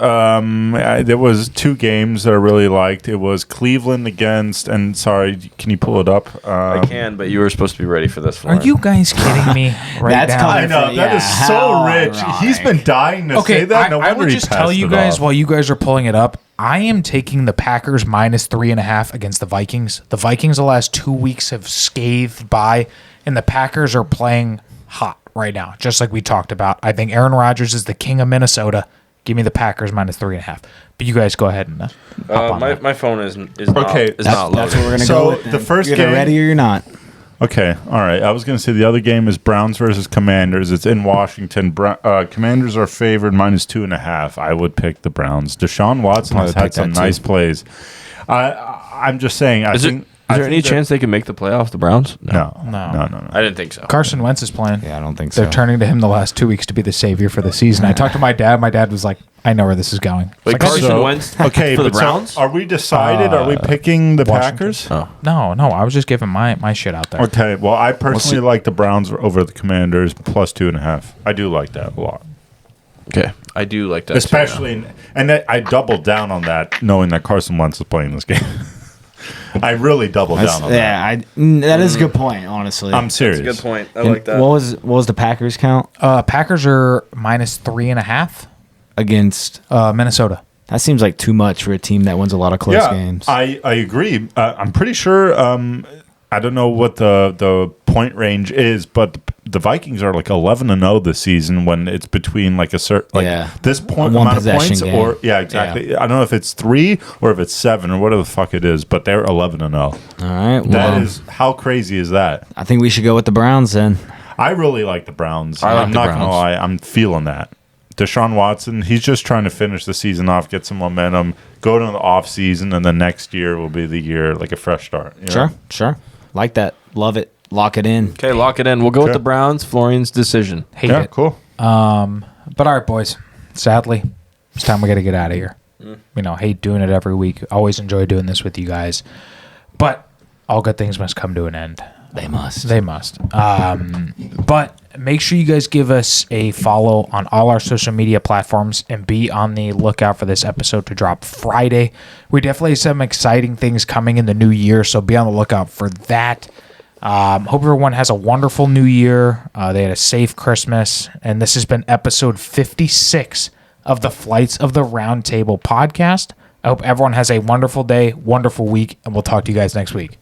two games that I really liked. It was Cleveland against, and sorry, can you pull it up? I can, but you were supposed to be ready for this, Are Florian. you guys kidding me right That's now? I know that is so How rich. ironic. He's been dying to Okay, say that. No I wonder will he just tell passed you it guys off. while you guys are pulling it up. I am taking the Packers minus 3.5 against the Vikings. The Vikings the last 2 weeks have scathed by, and the Packers are playing hot right now, just like we talked about. I think Aaron Rodgers is the king of Minnesota. Give me the Packers minus 3.5. But you guys go ahead and hop on that. my phone is Okay, not That's loaded. what we're gonna So, go with. the then. first You're either game- ready or you're not. Okay, all right. I was going to say the other game is Browns versus Commanders. It's in Washington. Commanders are favored minus 2.5. I would pick the Browns. Deshaun Watson I has would had pick some that nice too. plays. I'm just saying. Is there any chance they can make the playoffs, the Browns? No. No. I didn't think so. Carson Wentz is playing. Yeah, I don't think so. They're turning to him the last 2 weeks to be the savior for the season. I talked to my dad. My dad was like, I know where this is going. Wait, Like I Carson said- Wentz Okay, for the but so Browns? are we decided? Are we picking the Washington. Packers? Oh. No, I was just giving my shit out there. Okay, well, I personally like the Browns over the Commanders plus 2.5. I do like that a lot. Okay. I do like that. Especially, and I doubled down on that knowing that Carson Wentz is playing this game. I really doubled down on that. Yeah, that is a good point. Honestly, I'm serious. That's a good point. I And like that. What was the Packers count Packers are minus 3.5. against? Minnesota. That seems like too much for a team that wins a lot of close Yeah, games. I agree. I'm pretty sure. I don't know what the point range is, but the Vikings are like 11-0 this season when it's between like a certain this point A one amount of possession points game. or exactly. I don't know if it's 3 or if it's 7 or whatever the fuck it is, but they're 11-0. All right, well, That is how crazy is that? I think we should go with the Browns then. I really like the Browns. I like I'm the not Browns. gonna lie, I'm feeling that. Deshaun Watson, he's just trying to finish the season off, get some momentum, go to the off season, and then next year will be the year like a fresh start. you know? Sure, like that. Love it. Lock it in. Okay, lock it in. We'll go with the Browns. Florian's decision. Hate Yeah, it. cool. But all right, boys. Sadly, it's time we got to get out of here. You know, hate doing it every week. Always enjoy doing this with you guys. But all good things must come to an end. They must. They must. But make sure you guys give us a follow on all our social media platforms and be on the lookout for this episode to drop Friday. We definitely have some exciting things coming in the new year, so be on the lookout for that. Hope everyone has a wonderful new year. They had a safe Christmas. And this has been episode 56 of the Flights of the Round Table podcast. I hope everyone has a wonderful day, wonderful week, and we'll talk to you guys next week.